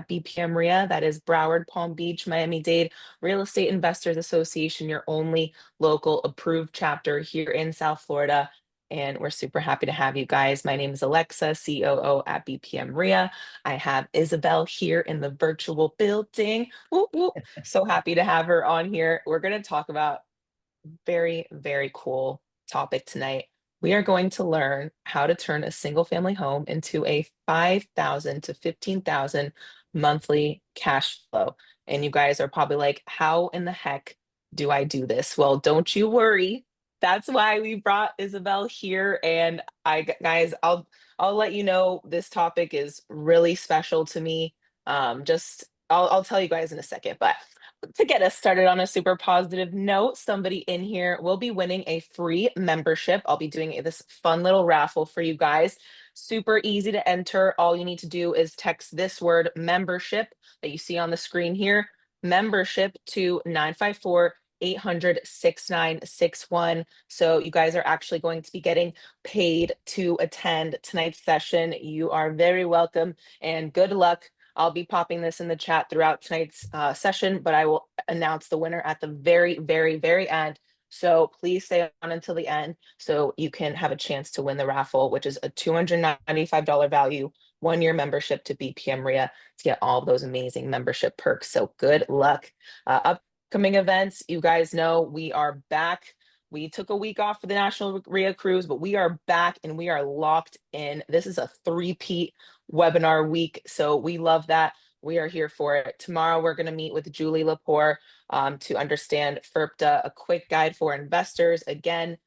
at BPM RIA. That is Broward, Palm Beach, Miami-Dade Real Estate Investors Association, your only local approved chapter here in South Florida. And we're super happy to have you guys. My name is Alexa, COO at BPM RIA. I have Isabel here in the virtual building. Whoop, whoop. So happy to have her on here. We're going to talk about very, very cool topic tonight. We are going to learn how to turn a single family home into a 5,000 to 15,000 monthly cash flow. And you guys are probably like, how in the heck do I do this? Well, don't you worry. That's why we brought Isabel here. And guys, I'll let you know this topic is really special to me. I'll tell you guys in a second, but to get us started on a super positive note, somebody in here will be winning a free membership. I'll be doing this fun little raffle for you guys. Super easy to enter. All you need to do is text this word membership that you see on the screen here, membership to 954 800 6961. So you guys are actually going to be getting paid to attend tonight's session. You are very welcome and good luck. I'll be popping this in the chat throughout tonight's session, but I will announce the winner at the very, very, very end. So please stay on until the end so you can have a chance to win the raffle, which is a $295 value, 1-year membership to BPM RIA to get all those amazing membership perks. So good luck. Upcoming events, you guys know we are back. We took a week off for the National RIA Cruise, but we are back and we are locked in. This is a three-peat webinar week. So we love that. We are here for it. Tomorrow, we're going to meet with Julie Lepore to understand FERPTA, a quick guide for investors. Again,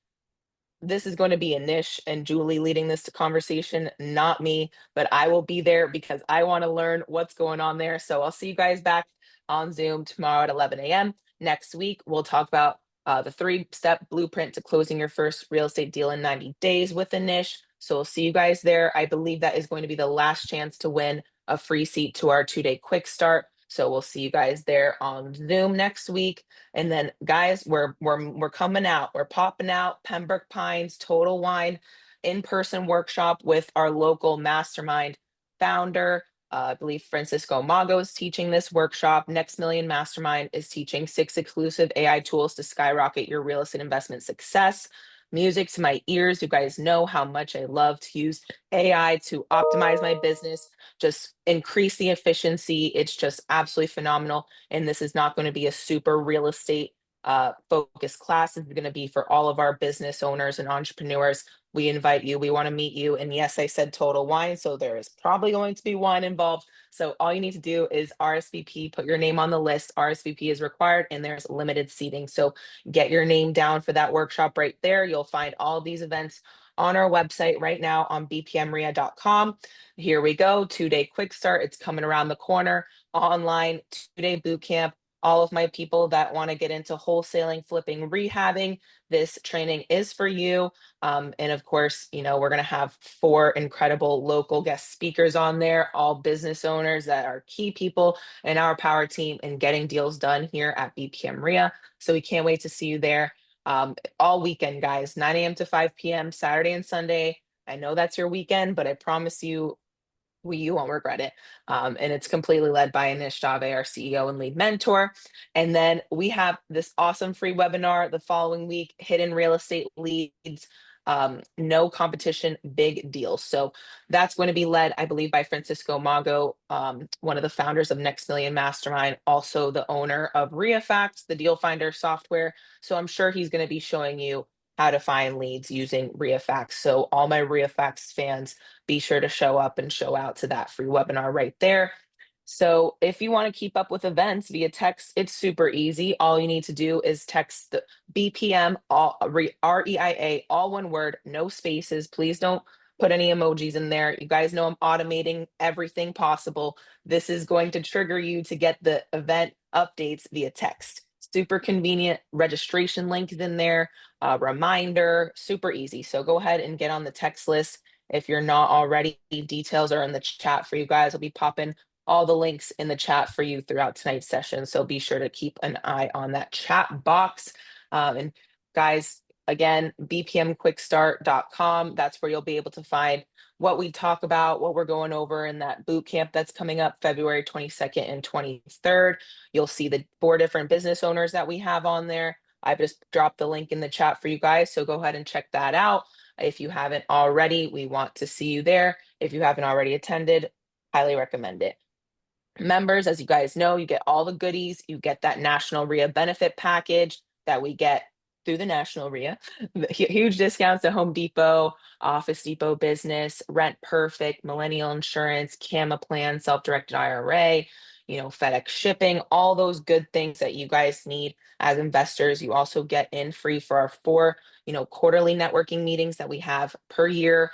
this is going to be a niche and Julie leading this conversation, not me, but I will be there because I want to learn what's going on there. So I'll see you guys back on Zoom tomorrow at 11 a.m. Next week, we'll talk about the 3-step blueprint to closing your first real estate deal in 90 days with a niche. So we'll see you guys there. I believe that is going to be the last chance to win a free seat to our 2-day quick start. So we'll see you guys there on Zoom next week. And then guys, we're coming out. We're popping out Pembroke Pines Total Wine in-person workshop with our local mastermind founder. I believe Francisco Mago is teaching this workshop. Next Million Mastermind is teaching 6 exclusive AI tools to skyrocket your real estate investment success. Music to my ears. You guys know how much I love to use AI to optimize my business, just increase the efficiency. It's just absolutely phenomenal. And this is not going to be a super real estate focused class. It's going to be for all of our business owners and entrepreneurs. We invite you. We want to meet you. And yes, I said total wine. So there is probably going to be wine involved. So all you need to do is RSVP, put your name on the list. RSVP is required and there's limited seating. So get your name down for that workshop right there. You'll find all these events on our website right now on bpmria.com. Here we go. 2-day quick start. It's coming around the corner. Online 2-day boot camp. All of my people that want to get into wholesaling, flipping, rehabbing, this training is for you. And of course, you know, we're going to have 4 incredible local guest speakers on there, all business owners that are key people in our power team and getting deals done here at BPM RIA. So we can't wait to see you there all weekend, guys, 9 a.m. to 5 p.m., Saturday and Sunday. I know that's your weekend, but I promise you, you won't regret it. And it's completely led by Anish Dave, our CEO and lead mentor. And then we have this awesome free webinar the following week, Hidden Real Estate Leads, No Competition, Big Deals. So that's going to be led, I believe, by Francisco Mago, one of the founders of Next Million Mastermind, also the owner of RIAFact, the deal finder software. So I'm sure he's going to be showing you how to find leads using RIAFact. So all my RIAFact fans, be sure to show up and show out to that free webinar right there. So if you want to keep up with events via text, it's super easy. All you need to do is text the BPM, REIA, all one word, no spaces. Please don't put any emojis in there. You guys know I'm automating everything possible. This is going to trigger you to get the event updates via text. Super convenient. Registration link is in there, reminder, super easy. So go ahead and get on the text list. If you're not already, details are in the chat for you guys. I'll be popping all the links in the chat for you throughout tonight's session. So be sure to keep an eye on that chat box. And guys, again, bpmquickstart.com. That's where you'll be able to find what we talk about, what we're going over in that boot camp that's coming up February 22nd and 23rd. You'll see the 4 different business owners that we have on there. I just dropped the link in the chat for you guys, so go ahead and check that out. If you haven't already, we want to see you there. If you haven't already attended, highly recommend it. Members, as you guys know, you get all the goodies. You get that National RIA benefit package that we get through the National RIA. Huge discounts to Home Depot, Office Depot Business, Rent Perfect, Millennial Insurance, Gamma Plan, Self-Directed IRA, FedEx shipping, all those good things that you guys need as investors. You also get in free for our 4, quarterly networking meetings that we have per year.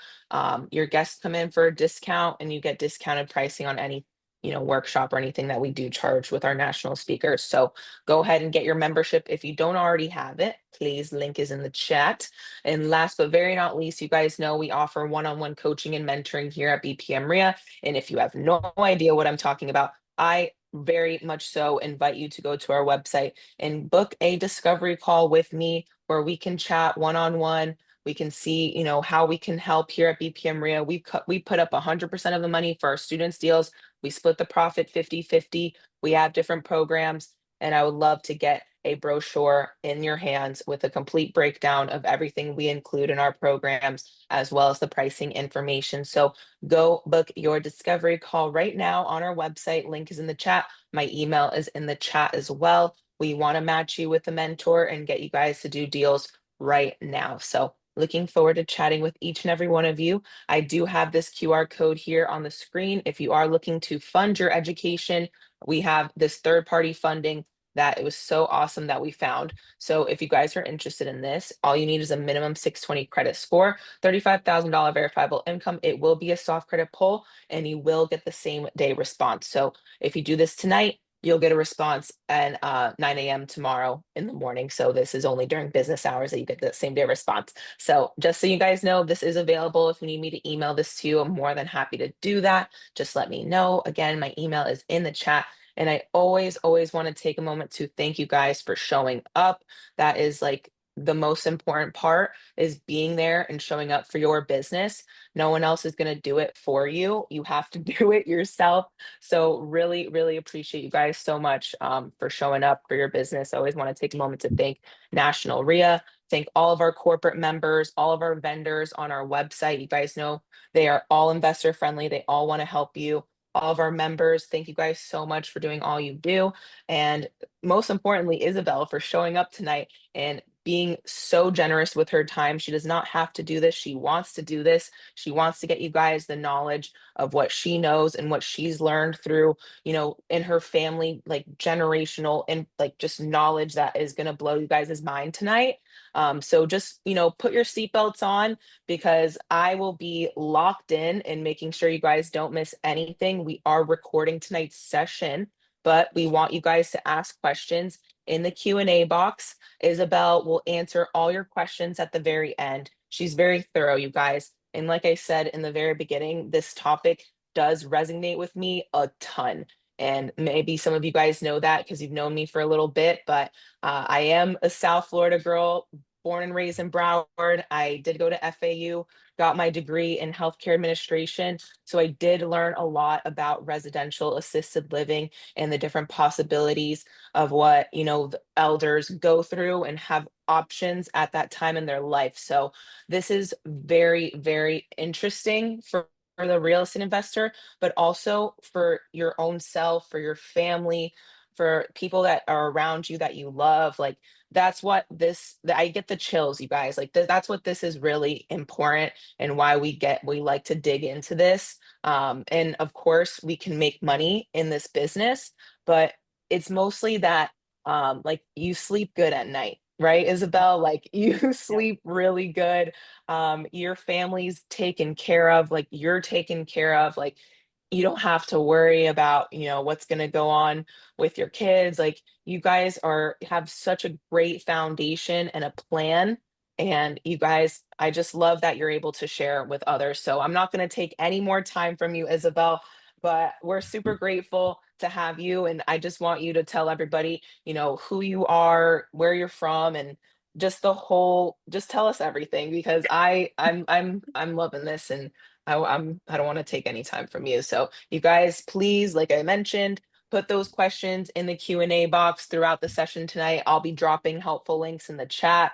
Your guests come in for a discount and you get discounted pricing on any workshop or anything that we do charge with our national speakers. So go ahead and get your membership if you don't already have it. Please, link is in the chat. And last but very not least, you guys know we offer one-on-one coaching and mentoring here at BPM RIA. And if you have no idea what I'm talking about, I very much so invite you to go to our website and book a discovery call with me where we can chat one-on-one. We can see, how we can help here at BPM RIA. We put up 100% of the money for our students' deals. We split the profit 50-50. We have different programs, and I would love to get a brochure in your hands with a complete breakdown of everything we include in our programs, as well as the pricing information. So go book your discovery call right now on our website. Link is in the chat. My email is in the chat as well. We want to match you with a mentor and get you guys to do deals right now. So looking forward to chatting with each and every one of you. I do have this QR code here on the screen. If you are looking to fund your education, we have this third-party funding that it was so awesome that we found. So if you guys are interested in this, all you need is a minimum 620 credit score, $35,000 verifiable income. It will be a soft credit pull, and you will get the same day response. So if you do this tonight, you'll get a response at 9 a.m. tomorrow in the morning. So this is only during business hours that you get the same day response. So just so you guys know, this is available. If you need me to email this to you, I'm more than happy to do that. Just let me know. Again, my email is in the chat. And I always want to take a moment to thank you guys for showing up. That is like the most important part, is being there and showing up for your business. No one else is going to do it for you. You have to do it yourself. So really appreciate you guys so much for showing up for your business. I always want to take a moment to thank National RIA, thank all of our corporate members, all of our vendors on our website. You guys know they are all investor friendly. They all want to help you. All of our members, thank you guys so much for doing all you do. And most importantly, Isabel, for showing up tonight and being so generous with her time. She does not have to do this. She wants to do this. She wants to get you guys the knowledge of what she knows and what she's learned through, in her family, like generational and like just knowledge that is going to blow you guys' mind tonight. So just, put your seatbelts on, because I will be locked in and making sure you guys don't miss anything. We are recording tonight's session, but we want you guys to ask questions in the Q&A box. Isabel will answer all your questions at the very end. She's very thorough, you guys. And like I said in the very beginning, this topic does resonate with me a ton. And maybe some of you guys know that because you've known me for a little bit, but I am a South Florida girl, born and raised in Broward. I did go to FAU, got my degree in healthcare administration. So I did learn a lot about residential assisted living and the different possibilities of what, the elders go through and have options at that time in their life. So this is very interesting for the real estate investor, but also for your own self, for your family, for people that are around you that you love. Like that's what I get the chills, you guys. Like that's what this is really important, and why we like to dig into this. And of course, we can make money in this business, but it's mostly that like you sleep good at night, right, Isabel? Like you sleep really good. Your family's taken care of, like you're taken care of, like you don't have to worry about, what's going to go on with your kids. Like you guys have such a great foundation and a plan. And you guys, I just love that you're able to share with others. So I'm not going to take any more time from you, Isabel, but we're super grateful to have you. And I just want you to tell everybody, who you are, where you're from, and just just tell us everything because I'm loving this, and I don't want to take any time from you. So you guys, please, like I mentioned, put those questions in the Q&A box throughout the session tonight. I'll be dropping helpful links in the chat.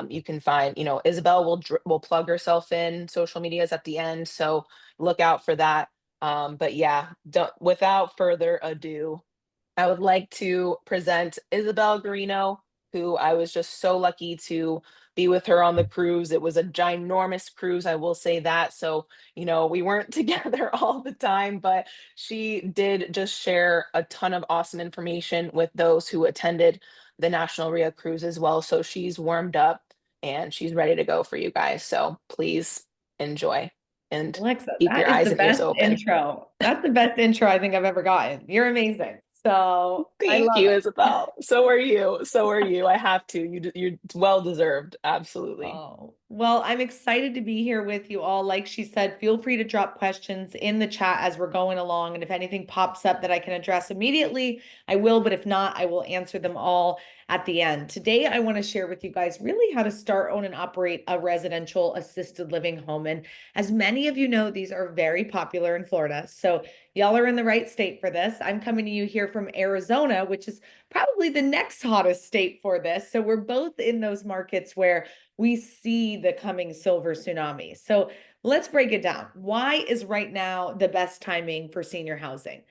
You can find, Isabel will plug herself in social medias at the end, so look out for that. But yeah, without further ado, I would like to present Isabel Garino, who I was just so lucky to be with her on the cruise. It was a ginormous cruise, I will say that. So, we weren't together all the time, but she did just share a ton of awesome information with those who attended the National RIA cruise as well. So she's warmed up and she's ready to go for you guys. So please enjoy and Alexa, keep your that is eyes the and ears best open. intro. That's the best intro I think I've ever gotten. You're amazing. So I Thank love you, it. Isabel. So are you. So are you. I have to. You're well deserved. Absolutely. Oh, well, I'm excited to be here with you all. Like she said, feel free to drop questions in the chat as we're going along. And if anything pops up that I can address immediately, I will. But if not, I will answer them all at the end. Today, I want to share with you guys really how to start, own, and operate a residential assisted living home. And as many of you know, these are very popular in Florida. So y'all are in the right state for this. I'm coming to you here from Arizona, which is probably the next hottest state for this. So we're both in those markets where we see the coming silver tsunami. So let's break it down. Why is right now the best timing for senior housing?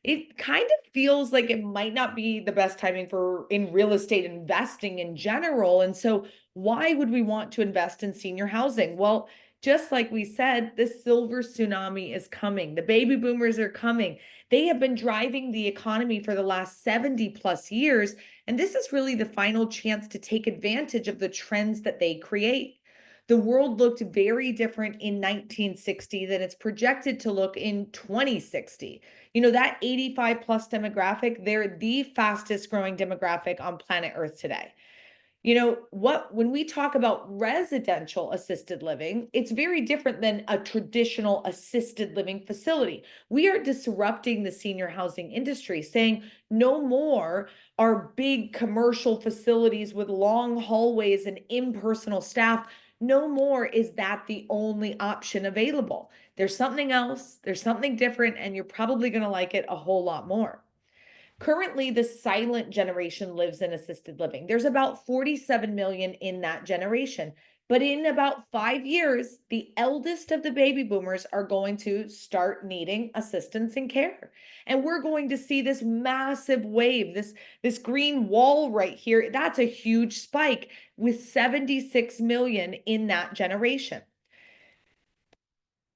It kind of feels like it might not be the best timing for in real estate investing in general. And so why would we want to invest in senior housing? Well, just like we said, the silver tsunami is coming. The baby boomers are coming. They have been driving the economy for the last 70 plus years. And this is really the final chance to take advantage of the trends that they create. The world looked very different in 1960 than it's projected to look in 2060. That 85 plus demographic, they're the fastest growing demographic on planet Earth today. When we talk about residential assisted living, it's very different than a traditional assisted living facility. We are disrupting the senior housing industry, saying no more are big commercial facilities with long hallways and impersonal staff. No more is that the only option available. There's something else, there's something different, and you're probably going to like it a whole lot more. Currently, the silent generation lives in assisted living. There's about 47 million in that generation. But in about 5 years, the eldest of the baby boomers are going to start needing assistance and care. And we're going to see this massive wave, this green wall right here. That's a huge spike with 76 million in that generation.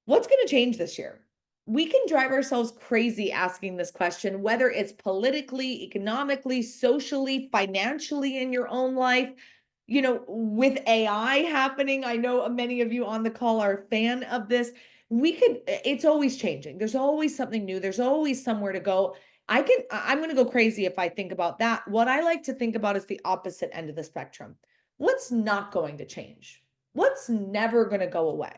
What's going to change this year? We can drive ourselves crazy asking this question, whether it's politically, economically, socially, financially in your own life. With AI happening, I know many of you on the call are a fan of this. It's always changing. There's always something new. There's always somewhere to go. I'm going to go crazy if I think about that. What I like to think about is the opposite end of the spectrum. What's not going to change? What's never going to go away?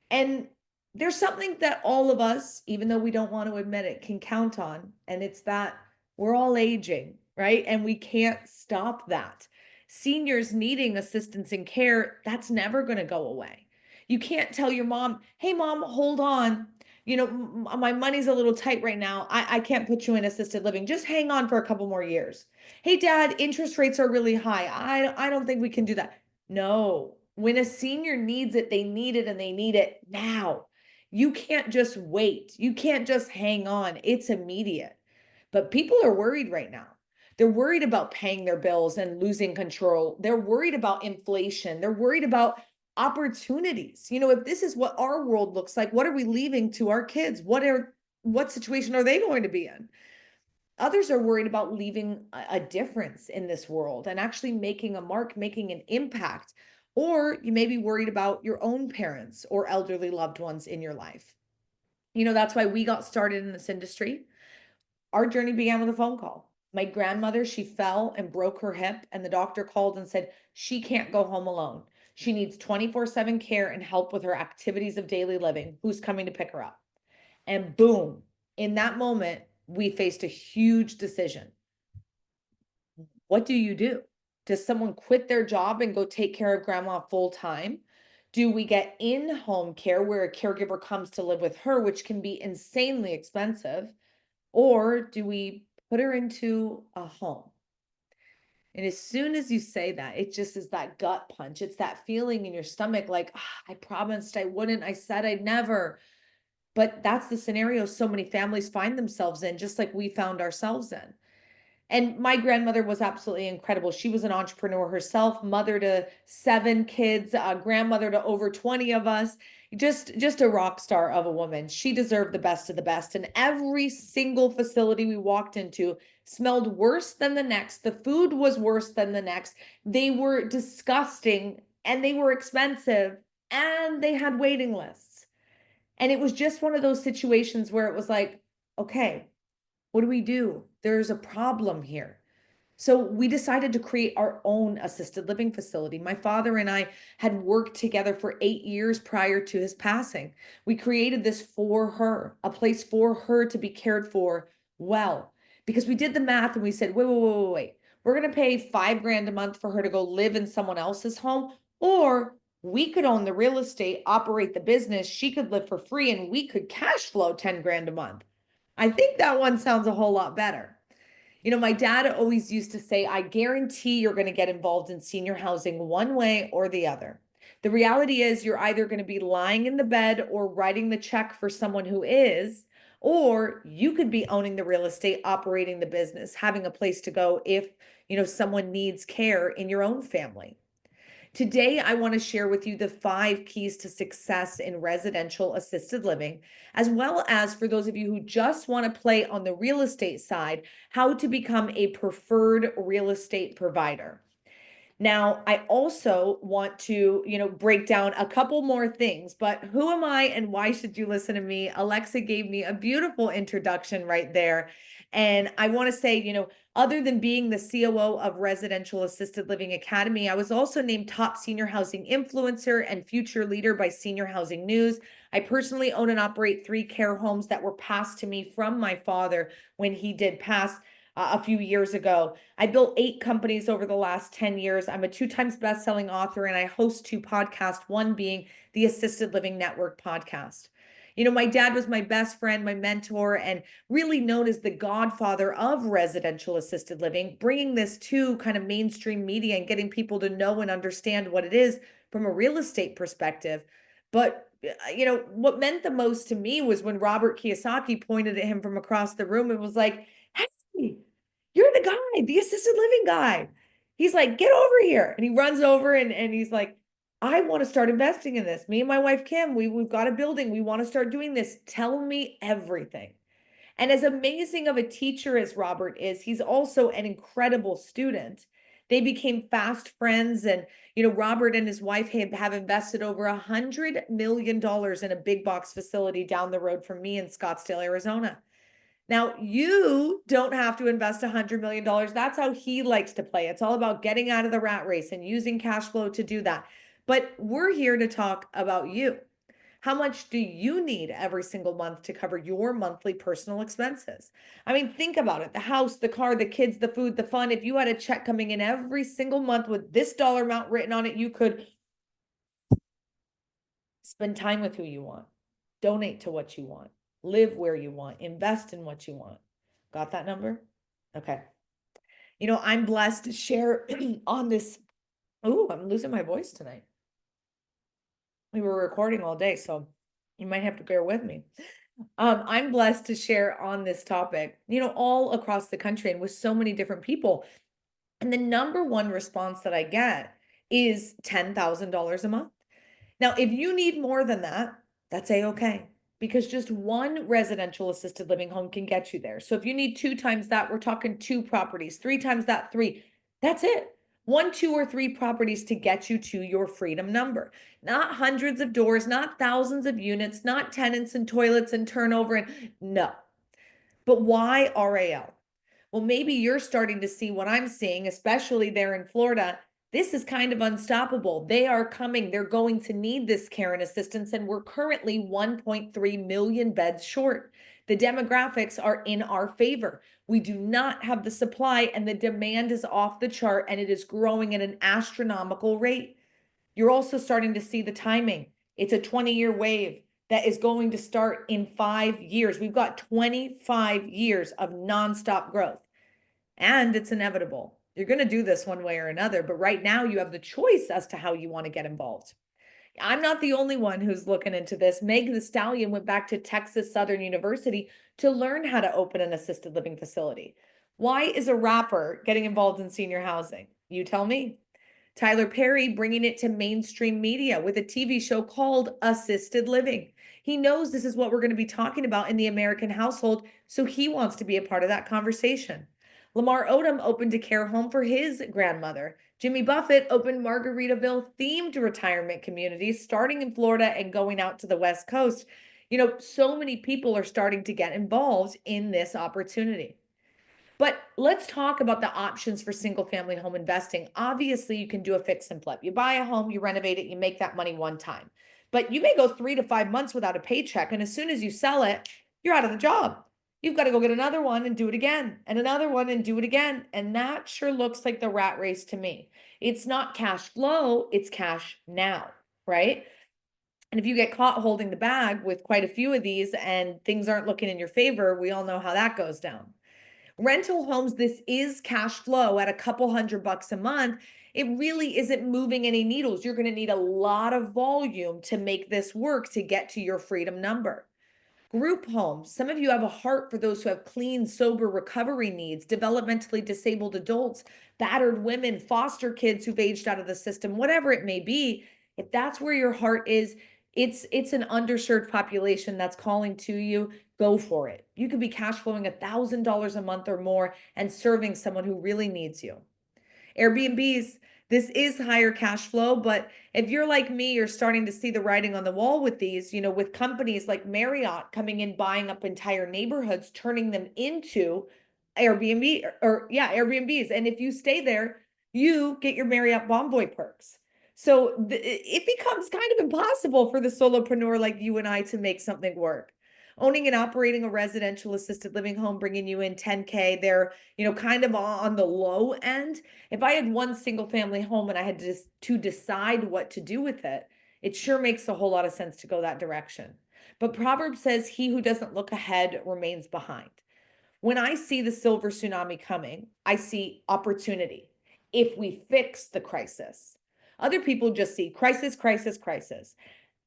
And there's something that all of us, even though we don't want to admit it, can count on. And it's that we're all aging, right? And we can't stop that. Seniors needing assistance and care, that's never going to go away. You can't tell your mom, hey, mom, hold on. My money's a little tight right now. I can't put you in assisted living. Just hang on for a couple more years. Hey, dad, interest rates are really high. I don't think we can do that. No, when a senior needs it, they need it and they need it now. You can't just wait. You can't just hang on. It's immediate. But people are worried right now. They're worried about paying their bills and losing control. They're worried about inflation. They're worried about opportunities. If this is what our world looks like, what are we leaving to our kids? What situation are they going to be in? Others are worried about leaving a difference in this world and actually making a mark, making an impact. Or you may be worried about your own parents or elderly loved ones in your life. That's why we got started in this industry. Our journey began with a phone call. My grandmother, she fell and broke her hip, and the doctor called and said she can't go home alone. She needs 24/7 care and help with her activities of daily living. Who's coming to pick her up? And boom, in that moment, we faced a huge decision. What do you do? Does someone quit their job and go take care of grandma full time? Do we get in-home care where a caregiver comes to live with her, which can be insanely expensive? Or do we put her into a home? And as soon as you say that, it just is that gut punch. It's that feeling in your stomach like, "Ah, I promised I wouldn't. I said I'd never." But that's the scenario so many families find themselves in, just like we found ourselves in. And my grandmother was absolutely incredible. She was an entrepreneur herself, mother to 7 kids, grandmother to over 20 of us. Just a rock star of a woman. She deserved the best of the best. And every single facility we walked into smelled worse than the next. The food was worse than the next. They were disgusting and they were expensive and they had waiting lists. And it was just one of those situations where it was like, okay, what do we do? There's a problem here. So we decided to create our own assisted living facility. My father and I had worked together for 8 years prior to his passing. We created this for her, a place for her to be cared for well, because we did the math and we said, wait, wait, wait, wait, wait. We're going to pay 5 grand a month for her to go live in someone else's home, or we could own the real estate, operate the business. She could live for free and we could cash flow 10 grand a month. I think that one sounds a whole lot better. My dad always used to say, I guarantee you're going to get involved in senior housing one way or the other. The reality is, you're either going to be lying in the bed or writing the check for someone who is, or you could be owning the real estate, operating the business, having a place to go if, someone needs care in your own family. Today, I want to share with you the 5 keys to success in residential assisted living, as well as for those of you who just want to play on the real estate side, how to become a preferred real estate provider. Now, I also want to, break down a couple more things, but who am I and why should you listen to me? Alexa gave me a beautiful introduction right there. And I want to say, other than being the COO of Residential Assisted Living Academy, I was also named top senior housing influencer and future leader by Senior Housing News. I personally own and operate 3 care homes that were passed to me from my father when he did pass a few years ago. I built 8 companies over the last 10 years. I'm a 2 times best-selling author, and I host 2 podcasts, one being the Assisted Living Network podcast. My dad was my best friend, my mentor, and really known as the godfather of residential assisted living, bringing this to kind of mainstream media and getting people to know and understand what it is from a real estate perspective. But what meant the most to me was when Robert Kiyosaki pointed at him from across the room and was like, "Hey, you're the guy, the assisted living guy." He's like, "Get over here." And he runs over and he's like, "I want to start investing in this. Me and my wife, Kim, we've got a building. We want to start doing this. Tell me everything." And as amazing of a teacher as Robert is, he's also an incredible student. They became fast friends. And, Robert and his wife have invested over $100 million in a big box facility down the road from me in Scottsdale, Arizona. Now, you don't have to invest $100 million. That's how he likes to play. It's all about getting out of the rat race and using cash flow to do that. But we're here to talk about you. How much do you need every single month to cover your monthly personal expenses? I mean, think about it. The house, the car, the kids, the food, the fun. If you had a check coming in every single month with this dollar amount written on it, you could spend time with who you want, donate to what you want, live where you want, invest in what you want. Got that number? Okay. I'm blessed to share on this. Oh, I'm losing my voice tonight. We were recording all day, so you might have to bear with me. I'm blessed to share on this topic, all across the country and with so many different people. And the number one response that I get is $10,000 a month. Now, if you need more than that, that's a-okay, because just one residential assisted living home can get you there. So if you need 2 times that, we're talking 2 properties, 3 times that, 3. That's it. 1, 2, or 3 properties to get you to your freedom number. Not hundreds of doors, not thousands of units, not tenants and toilets and turnover. And no. But why RAL? Well, maybe you're starting to see what I'm seeing, especially there in Florida. This is kind of unstoppable. They are coming. They're going to need this care and assistance. And we're currently 1.3 million beds short. The demographics are in our favor. We do not have the supply, and the demand is off the chart, and it is growing at an astronomical rate. You're also starting to see the timing. It's a 20-year wave that is going to start in 5 years. We've got 25 years of nonstop growth, and it's inevitable. You're going to do this one way or another, but right now you have the choice as to how you want to get involved. I'm not the only one who's looking into this. Meg the Stallion went back to Texas Southern University to learn how to open an assisted living facility. Why is a rapper getting involved in senior housing? You tell me. Tyler Perry bringing it to mainstream media with a TV show called Assisted Living. He knows this is what we're going to be talking about in the American household, so he wants to be a part of that conversation. Lamar Odom opened a care home for his grandmother. Jimmy Buffett opened Margaritaville themed retirement communities, starting in Florida and going out to the West Coast. So many people are starting to get involved in this opportunity. But let's talk about the options for single family home investing. Obviously, you can do a fix and flip. You buy a home, you renovate it, you make that money one time. But you may go 3 to 5 months without a paycheck. And as soon as you sell it, you're out of the job. You've got to go get another one and do it again, and another one and do it again. And that sure looks like the rat race to me. It's not cash flow, it's cash now, right? And if you get caught holding the bag with quite a few of these and things aren't looking in your favor, we all know how that goes down. Rental homes, this is cash flow at a couple $100 a month. It really isn't moving any needles. You're going to need a lot of volume to make this work to get to your freedom number. Group homes. Some of you have a heart for those who have clean, sober recovery needs, developmentally disabled adults, battered women, foster kids who've aged out of the system, whatever it may be. If that's where your heart is, it's an underserved population that's calling to you. Go for it. You could be cash flowing $1,000 a month or more and serving someone who really needs you. Airbnbs, this is higher cash flow, but if you're like me, you're starting to see the writing on the wall with these, with companies like Marriott coming in, buying up entire neighborhoods, turning them into Airbnb Airbnbs. And if you stay there, you get your Marriott Bonvoy perks. So it becomes kind of impossible for the solopreneur like you and I to make something work. Owning and operating a residential assisted living home, bringing you in 10K, they're, kind of on the low end. If I had one single family home and I had to decide what to do with it, it sure makes a whole lot of sense to go that direction. But Proverbs says, he who doesn't look ahead remains behind. When I see the silver tsunami coming, I see opportunity if we fix the crisis. Other people just see crisis, crisis, crisis.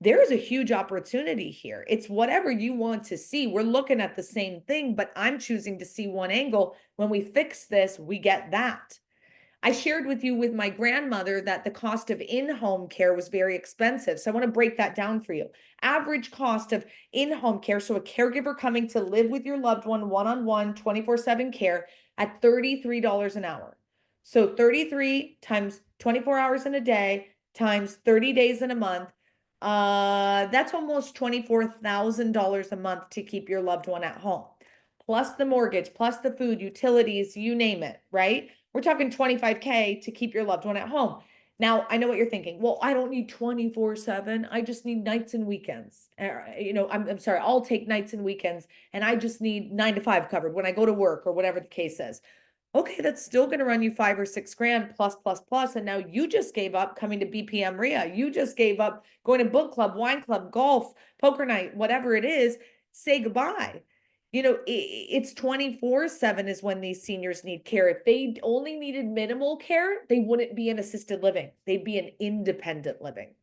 There is a huge opportunity here. It's whatever you want to see. We're looking at the same thing, but I'm choosing to see one angle. When we fix this, we get that. I shared with you with my grandmother that the cost of in-home care was very expensive. So I want to break that down for you. Average cost of in-home care, so a caregiver coming to live with your loved one, one-on-one, 24/7 care at $33 an hour. So 33 times 24 hours in a day times 30 days in a month. That's almost $24,000 a month to keep your loved one at home, plus the mortgage, plus the food, utilities, you name it, right? We're talking 25K to keep your loved one at home. Now, I know what you're thinking. Well, I don't need 24/7. I just need nights and weekends. I'm sorry, I'll take nights and weekends, and I just need 9 to 5 covered when I go to work or whatever the case is. Okay, that's still going to run you 5 or 6 grand plus, plus, plus. And now you just gave up coming to BPM RIA. You just gave up going to book club, wine club, golf, poker night, whatever it is. Say goodbye. It's 24/7 is when these seniors need care. If they only needed minimal care, they wouldn't be in assisted living. They'd be in independent living.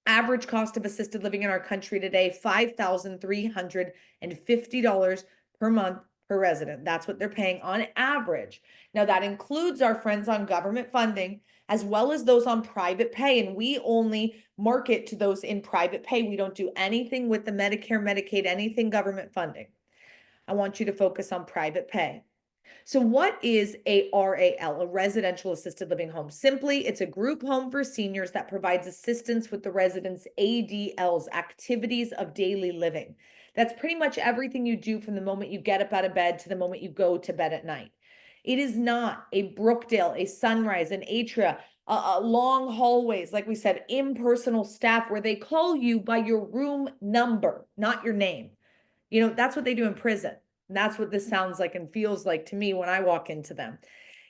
Average cost of assisted living in our country today, $5,350 per month per resident. That's what they're paying on average. Now, that includes our friends on government funding, as well as those on private pay. And we only market to those in private pay. We don't do anything with the Medicare, Medicaid, anything government funding. I want you to focus on private pay. So what is a RAL, a residential assisted living home? Simply, it's a group home for seniors that provides assistance with the residents' ADLs, activities of daily living. That's pretty much everything you do from the moment you get up out of bed to the moment you go to bed at night. It is not a Brookdale, a Sunrise, an Atria, long hallways, like we said, impersonal staff where they call you by your room number, not your name. That's what they do in prison. And that's what this sounds like and feels like to me when I walk into them.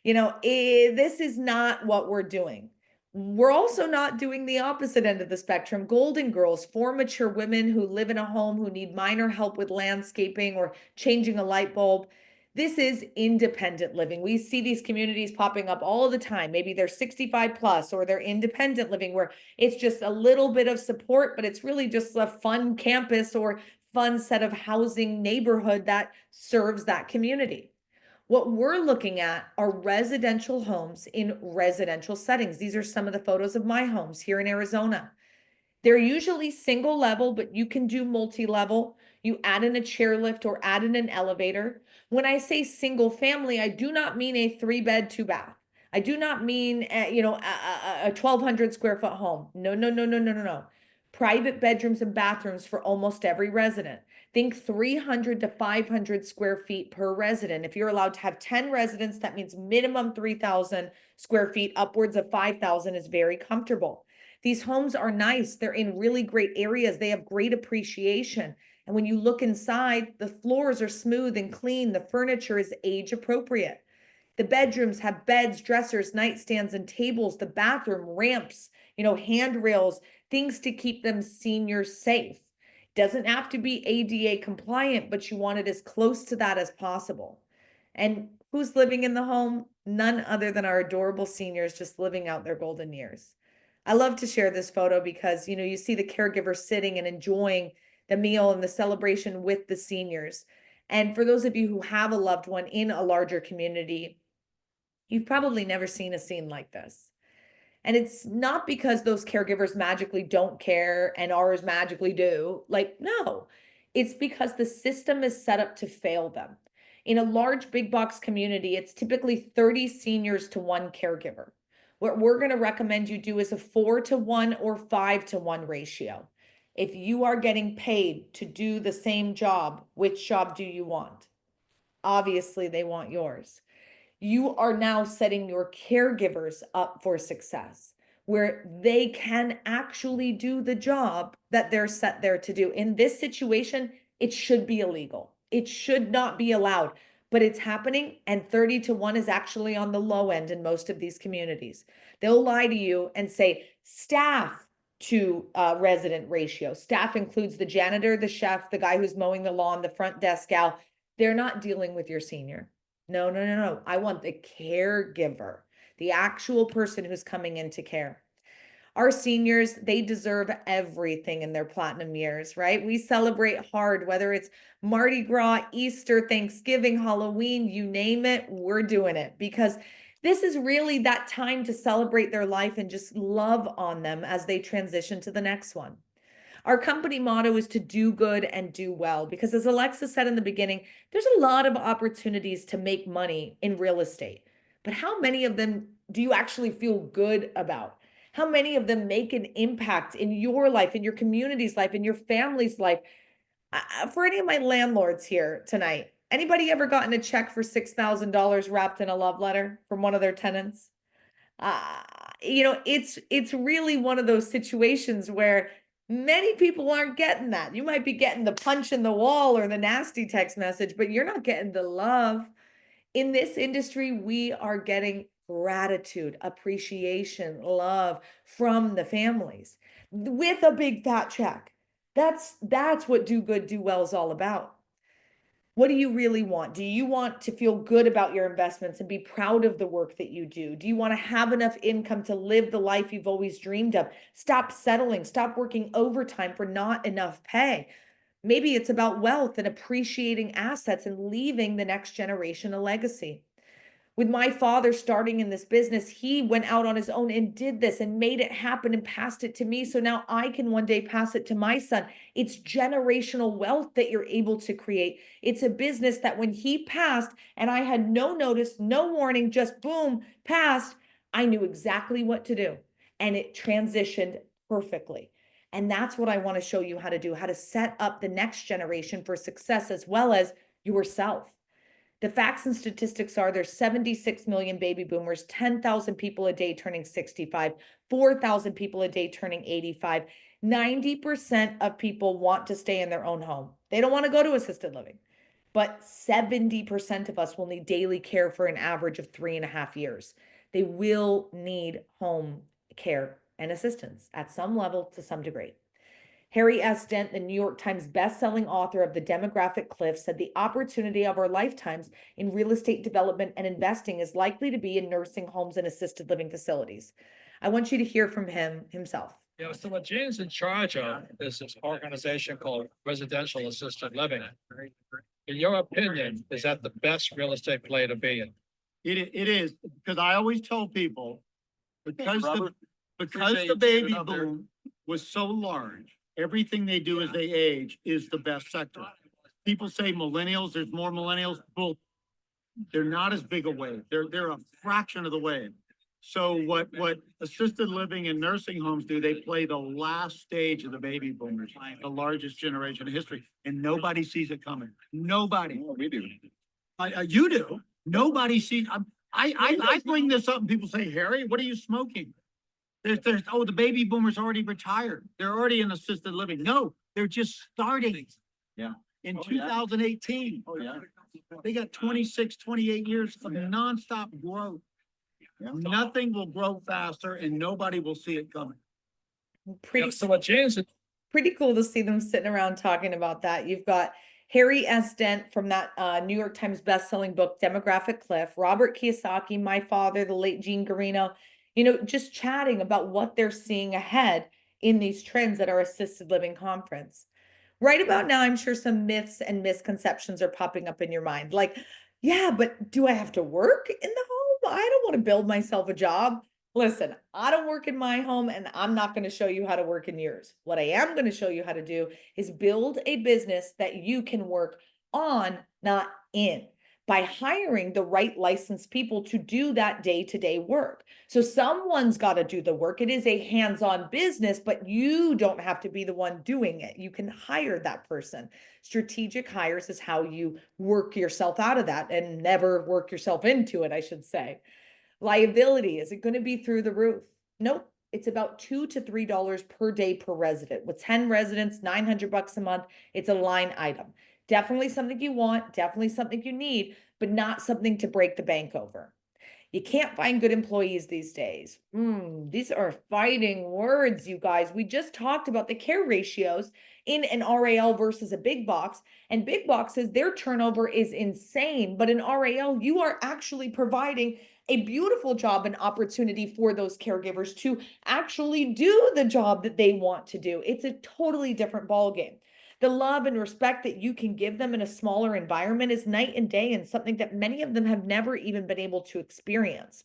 This is not what we're doing. We're also not doing the opposite end of the spectrum. Golden girls, for mature women who live in a home who need minor help with landscaping or changing a light bulb. This is independent living. We see these communities popping up all the time. Maybe they're 65 plus or they're independent living where it's just a little bit of support, but it's really just a fun campus or fun set of housing neighborhood that serves that community. What we're looking at are residential homes in residential settings. These are some of the photos of my homes here in Arizona. They're usually single level, but you can do multi-level. You add in a chairlift or add in an elevator. When I say single family, I do not mean a 3-bed, 2-bath. I do not mean, a 1,200 square foot home. No, no, no, no, no, no, no. Private bedrooms and bathrooms for almost every resident. Think 300 to 500 square feet per resident. If you're allowed to have 10 residents, that means minimum 3,000 square feet, upwards of 5,000 is very comfortable. These homes are nice. They're in really great areas. They have great appreciation. And when you look inside, the floors are smooth and clean. The furniture is age appropriate. The bedrooms have beds, dressers, nightstands, and tables. The bathroom, ramps, handrails, things to keep them senior safe. Doesn't have to be ADA compliant, but you want it as close to that as possible. And who's living in the home? None other than our adorable seniors just living out their golden years. I love to share this photo because, you see the caregiver sitting and enjoying the meal and the celebration with the seniors. And for those of you who have a loved one in a larger community, you've probably never seen a scene like this. And it's not because those caregivers magically don't care and ours magically do. No, it's because the system is set up to fail them. In a large big box community, it's typically 30 seniors to one caregiver. What we're going to recommend you do is a 4-to-1 or 5-to-1 ratio. If you are getting paid to do the same job, which job do you want? Obviously, they want yours. You are now setting your caregivers up for success where they can actually do the job that they're set there to do. In this situation, it should be illegal. It should not be allowed, but it's happening. And 30-to-1 is actually on the low end in most of these communities. They'll lie to you and say staff to resident ratio. Staff includes the janitor, the chef, the guy who's mowing the lawn, the front desk gal. They're not dealing with your senior. No, no, no, no. I want the caregiver, the actual person who's coming into care. Our seniors, they deserve everything in their platinum years, right? We celebrate hard, whether it's Mardi Gras, Easter, Thanksgiving, Halloween, you name it, we're doing it because this is really that time to celebrate their life and just love on them as they transition to the next one. Our company motto is to do good and do well, because as Alexa said in the beginning, there's a lot of opportunities to make money in real estate. But how many of them do you actually feel good about? How many of them make an impact in your life, in your community's life, in your family's life? For any of my landlords here tonight, anybody ever gotten a check for $6,000 wrapped in a love letter from one of their tenants? uh, it's really one of those situations where many people aren't getting that. You might be getting the punch in the wall or the nasty text message, but you're not getting the love. In this industry, we are getting gratitude, appreciation, love from the families with a big fat check. That's what do good, do well is all about. What do you really want? Do you want to feel good about your investments and be proud of the work that you do? Do you want to have enough income to live the life you've always dreamed of? Stop settling, stop working overtime for not enough pay. Maybe it's about wealth and appreciating assets and leaving the next generation a legacy. With my father starting in this business, he went out on his own and did this and made it happen and passed it to me. So now I can one day pass it to my son. It's generational wealth that you're able to create. It's a business that when he passed and I had no notice, no warning, just boom, passed, I knew exactly what to do. And it transitioned perfectly. And that's what I want to show you how to do, how to set up the next generation for success as well as yourself. The facts and statistics are there's 76 million baby boomers, 10,000 people a day turning 65, 4,000 people a day turning 85. 90% of people want to stay in their own home. They don't want to go to assisted living. But 70% of us will need daily care for an average of 3.5 years. They will need home care and assistance at some level to some degree. Harry S. Dent, the New York Times bestselling author of The Demographic Cliff, said the opportunity of our lifetimes in real estate development and investing is likely to be in nursing homes and assisted living facilities. I want you to hear from him himself. Yeah, so what Jane's in charge of is this organization called Residential Assisted Living. In your opinion, is that the best real estate play to be in? It is, because I always tell people, because Robert, because appreciate the you baby sitting up there. boom was so large, everything they do as they age is the best sector. People say millennials, there's more millennials, well, they're not as big a wave. They're a fraction of the wave. So what assisted living and nursing homes do, they play the last stage of the baby boomers, the largest generation in history, and nobody sees it coming. Nobody. We do. You do. Nobody sees. I bring this up and people say, Harry, what are you smoking? Oh, the baby boomers already retired. They're already in assisted living. No, they're just starting. Yeah. In Oh, yeah. 2018. Oh, yeah. They got 26, 28 years of nonstop growth. Nothing will grow faster and nobody will see it coming. Pretty So what Jane's, pretty cool to see them sitting around talking about that. You've got Harry S. Dent from that New York Times bestselling book, Demographic Cliff, Robert Kiyosaki, my father, the late Gene Garino, just chatting about what they're seeing ahead in these trends at our assisted living conference. Right about now, I'm sure some myths and misconceptions are popping up in your mind. Like, yeah, but do I have to work in the home? I don't want to build myself a job. Listen, I don't work in my home and I'm not going to show you how to work in yours. What I am going to show you how to do is build a business that you can work on, not in, by hiring the right licensed people to do that day-to-day work. So someone's got to do the work. It is a hands-on business, but you don't have to be the one doing it. You can hire that person. Strategic hires is how you work yourself out of that and never work yourself into it, I should say. Liability, is it going to be through the roof? Nope. It's about $2 to $3 per day per resident. With 10 residents, $900 a month, it's a line item. Definitely something you want, definitely something you need, but not something to break the bank over. You can't find good employees these days. These are fighting words, you guys. We just talked about the care ratios in an RAL versus a big box, and big boxes, their turnover is insane. But in RAL, you are actually providing a beautiful job and opportunity for those caregivers to actually do the job that they want to do. It's a totally different ballgame. The love and respect that you can give them in a smaller environment is night and day, and something that many of them have never even been able to experience.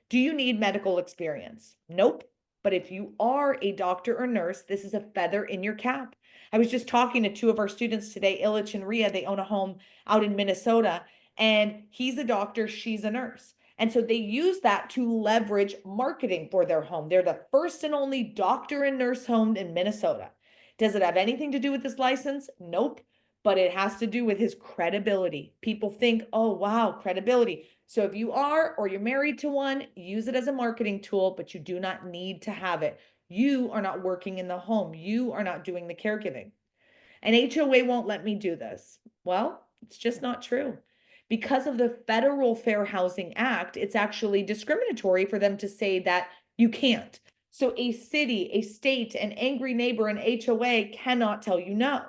Do you need medical experience? Nope. But if you are a doctor or nurse, this is a feather in your cap. I was just talking to two of our students today, Illich and Ria. They own a home out in Minnesota, and he's a doctor, she's a nurse. And so they use that to leverage marketing for their home. They're the first and only doctor and nurse home in Minnesota. Does it have anything to do with this license? Nope. But it has to do with his credibility. People think, oh, wow, credibility. So if you are or you're married to one, use it as a marketing tool, but you do not need to have it. You are not working in the home. You are not doing the caregiving. An HOA won't let me do this. Well, it's just not true. Because of the Federal Fair Housing Act, it's actually discriminatory for them to say that you can't. So a city, a state, an angry neighbor, an HOA cannot tell you no.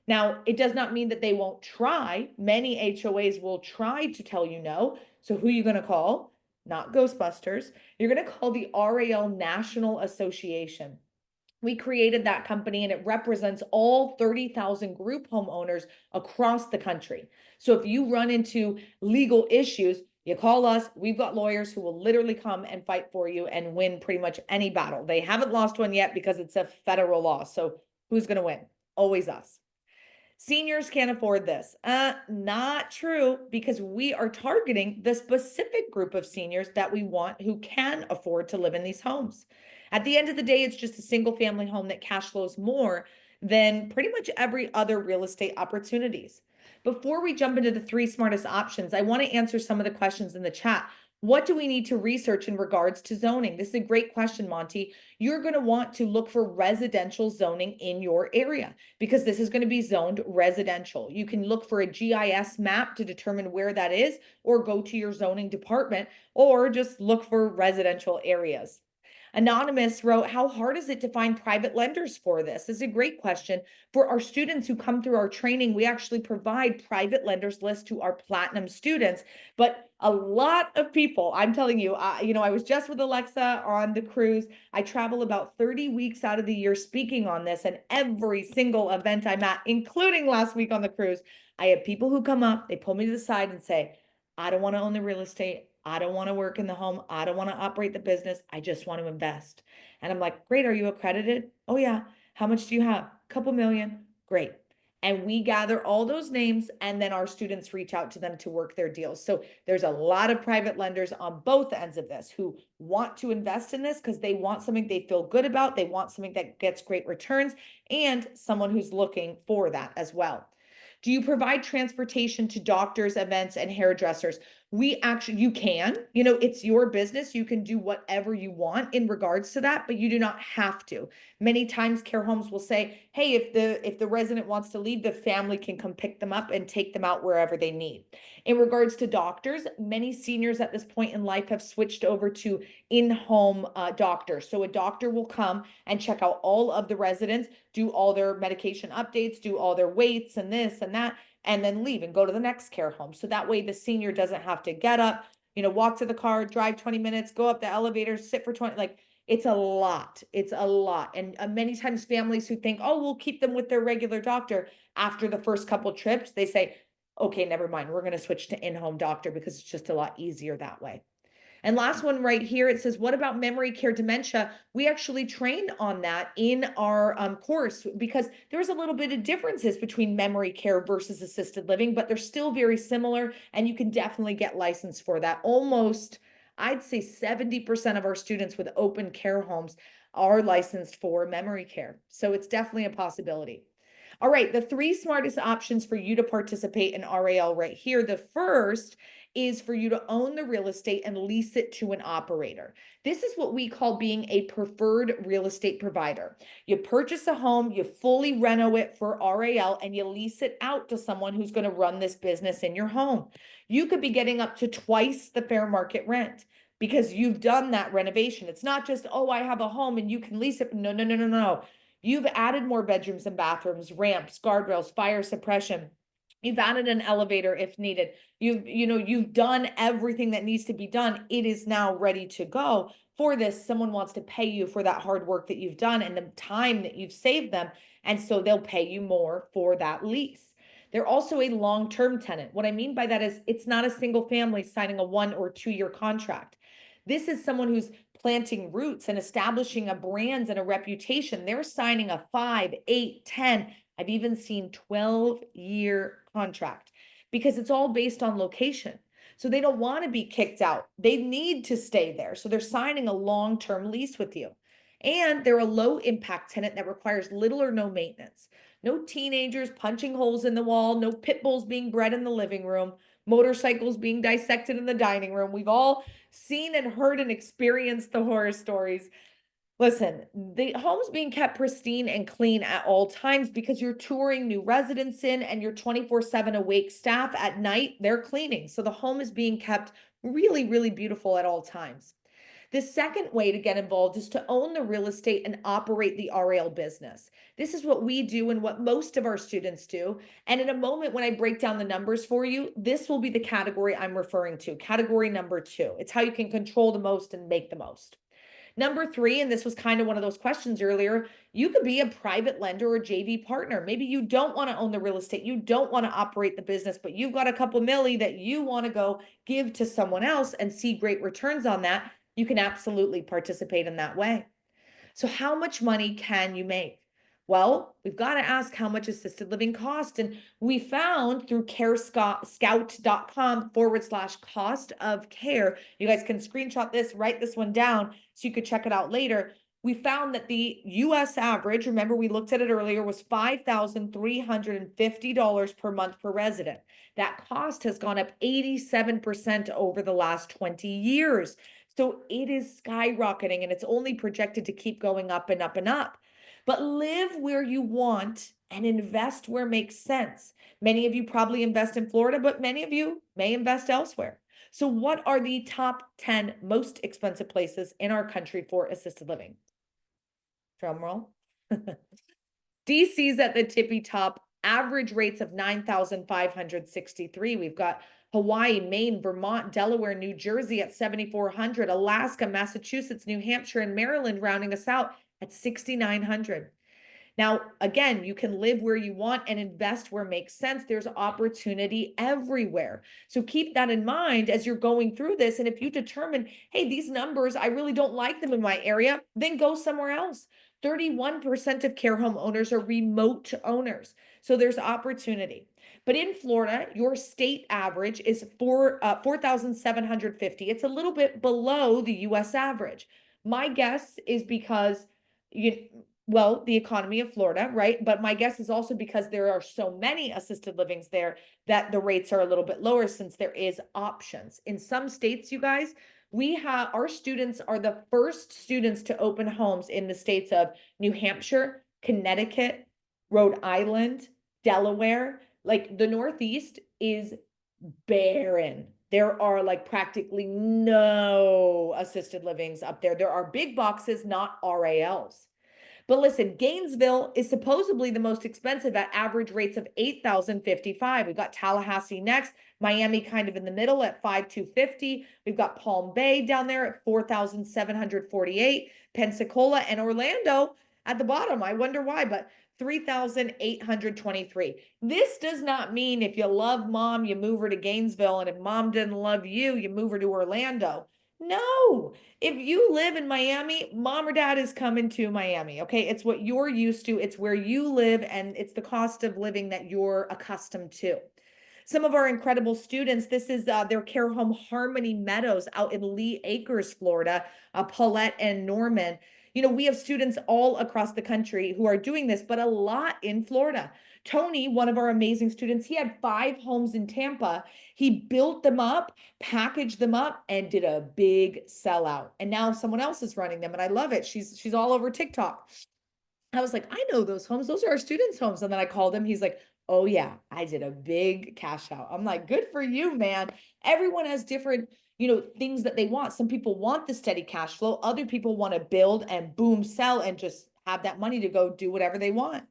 Now, it does not mean that they won't try. Many HOAs will try to tell you no. So who are you going to call? Not Ghostbusters. You're going to call the RAL National Association. We created that company and it represents all 30,000 group homeowners across the country. So if you run into legal issues, you call us. We've got lawyers who will literally come and fight for you and win pretty much any battle. They haven't lost one yet because it's a federal law. So who's going to win? Always us. Seniors can't afford this. Not true, because we are targeting the specific group of seniors that we want who can afford to live in these homes. At the end of the day, it's just a single family home that cash flows more than pretty much every other real estate opportunities. Before we jump into the 3 smartest options, I want to answer some of the questions in the chat. What do we need to research in regards to zoning? This is a great question, Monty. You're going to want to look for residential zoning in your area because this is going to be zoned residential. You can look for a GIS map to determine where that is, or go to your zoning department, or just look for residential areas. Anonymous wrote, how hard is it to find private lenders for this? This is a great question. For our students who come through our training, we actually provide private lenders list to our platinum students, but a lot of people, I'm telling you, I was just with Alexa on the cruise. I travel about 30 weeks out of the year speaking on this, and every single event I'm at, including last week on the cruise, I have people who come up, they pull me to the side and say, I don't want to own the real estate. I don't want to work in the home. I don't want to operate the business. I just want to invest. And I'm like, great. Are you accredited? Oh yeah. How much do you have? A couple million. Great. And we gather all those names, and then our students reach out to them to work their deals. So there's a lot of private lenders on both ends of this who want to invest in this because they want something they feel good about. They want something that gets great returns, and someone who's looking for that as well. Do you provide transportation to doctors, events, and hairdressers? You can, it's your business. You can do whatever you want in regards to that, but you do not have to. Many times care homes will say, hey, if the resident wants to leave, the family can come pick them up and take them out wherever they need. In regards to doctors, many seniors at this point in life have switched over to in-home doctors. So a doctor will come and check out all of the residents, do all their medication updates, do all their weights and this and that, and then leave and go to the next care home. So that way the senior doesn't have to get up, walk to the car, drive 20 minutes, go up the elevator, sit for 20, it's a lot. It's a lot. And many times families who think, oh, we'll keep them with their regular doctor, after the first couple trips, they say, okay, never mind. We're going to switch to in-home doctor because it's just a lot easier that way. And last one right here, it says, what about memory care dementia? We actually trained on that in our course because there's a little bit of differences between memory care versus assisted living, but they're still very similar, and you can definitely get licensed for that. Almost, I'd say 70% of our students with open care homes are licensed for memory care. So it's definitely a possibility. All right, the 3 smartest options for you to participate in RAL right here. The first is for you to own the real estate and lease it to an operator. This is what we call being a preferred real estate provider. You purchase a home, you fully reno it for RAL, and you lease it out to someone who's going to run this business in your home. You could be getting up to twice the fair market rent because you've done that renovation. It's not just, oh, I have a home and you can lease it. No, no, no, no, no. You've added more bedrooms and bathrooms, ramps, guardrails, fire suppression. You've added an elevator if needed. You've done everything that needs to be done. It is now ready to go. For this, someone wants to pay you for that hard work that you've done and the time that you've saved them. And so they'll pay you more for that lease. They're also a long-term tenant. What I mean by that is it's not a single family signing a 1 or 2 year contract. This is someone who's planting roots and establishing a brand and a reputation. They're signing a 5, 8, 10, I've even seen 12-year contract because it's all based on location. So they don't want to be kicked out. They need to stay there. So they're signing a long-term lease with you. And they're a low impact tenant that requires little or no maintenance. No teenagers punching holes in the wall, no pit bulls being bred in the living room, motorcycles being dissected in the dining room. We've all seen and heard and experienced the horror stories. Listen, the home's being kept pristine and clean at all times because you're touring new residents in and your 24/7 awake staff at night, they're cleaning. So the home is being kept really, really beautiful at all times. The second way to get involved is to own the real estate and operate the RAL business. This is what we do and what most of our students do. And in a moment, when I break down the numbers for you, this will be the category I'm referring to, category number 2. It's how you can control the most and make the most. Number 3, and this was kind of one of those questions earlier, you could be a private lender or JV partner. Maybe you don't want to own the real estate. You don't want to operate the business, but you've got a couple milli that you want to go give to someone else and see great returns on that. You can absolutely participate in that way. So how much money can you make? Well, we've got to ask how much assisted living costs. And we found through carescout.com/cost of care, you guys can screenshot this, write this one down so you could check it out later. we found that the US average, remember we looked at it earlier, was $5,350 per month per resident. That cost has gone up 87% over the last 20 years. So it is skyrocketing and it's only projected to keep going up and up and up. But live where you want and invest where makes sense. Many of you probably invest in Florida, but many of you may invest elsewhere. So what are the top 10 most expensive places in our country for assisted living? Drum roll. DC's at the tippy top, average rates of 9,563. We've got Hawaii, Maine, Vermont, Delaware, New Jersey at 7,400, Alaska, Massachusetts, New Hampshire, and Maryland rounding us out at 6,900. Now, again, you can live where you want and invest where makes sense. There's opportunity everywhere. So keep that in mind as you're going through this. And if you determine, hey, these numbers, I really don't like them in my area, then go somewhere else. 31% of care home owners are remote owners. So there's opportunity. But in Florida, your state average is 4,750. It's a little bit below the US average. My guess is because the economy of Florida, right? But my guess is also because there are so many assisted livings there that the rates are a little bit lower since there is options. In some states, you guys, our students are the first students to open homes in the states of New Hampshire, Connecticut, Rhode Island, Delaware. Like the Northeast is barren. There are like practically no assisted livings up there. There are big boxes, not RALs. But listen, Gainesville is supposedly the most expensive at average rates of $8,055. We've got Tallahassee next, Miami kind of in the middle at $5,250. We've got Palm Bay down there at $4,748, Pensacola and Orlando at the bottom. I wonder why, but $3,823. This does not mean if you love mom, you move her to Gainesville, and if mom didn't love you, you move her to Orlando. No, if you live in Miami, mom or dad is coming to Miami. Okay. It's what you're used to. It's where you live and it's the cost of living that you're accustomed to. Some of our incredible students, this is their care home Harmony Meadows out in Lee Acres, Florida, Paulette and Norman. We have students all across the country who are doing this, but a lot in Florida. Tony, one of our amazing students, he had 5 homes in Tampa. He built them up, packaged them up, and did a big sellout. And now someone else is running them, and I love it. She's all over TikTok. I was like, I know those homes. Those are our students' homes. And then I called him. He's like, oh yeah, I did a big cash out. I'm like, good for you, man. Everyone has different, things that they want. Some people want the steady cash flow. Other people want to build and boom, sell and just have that money to go do whatever they want.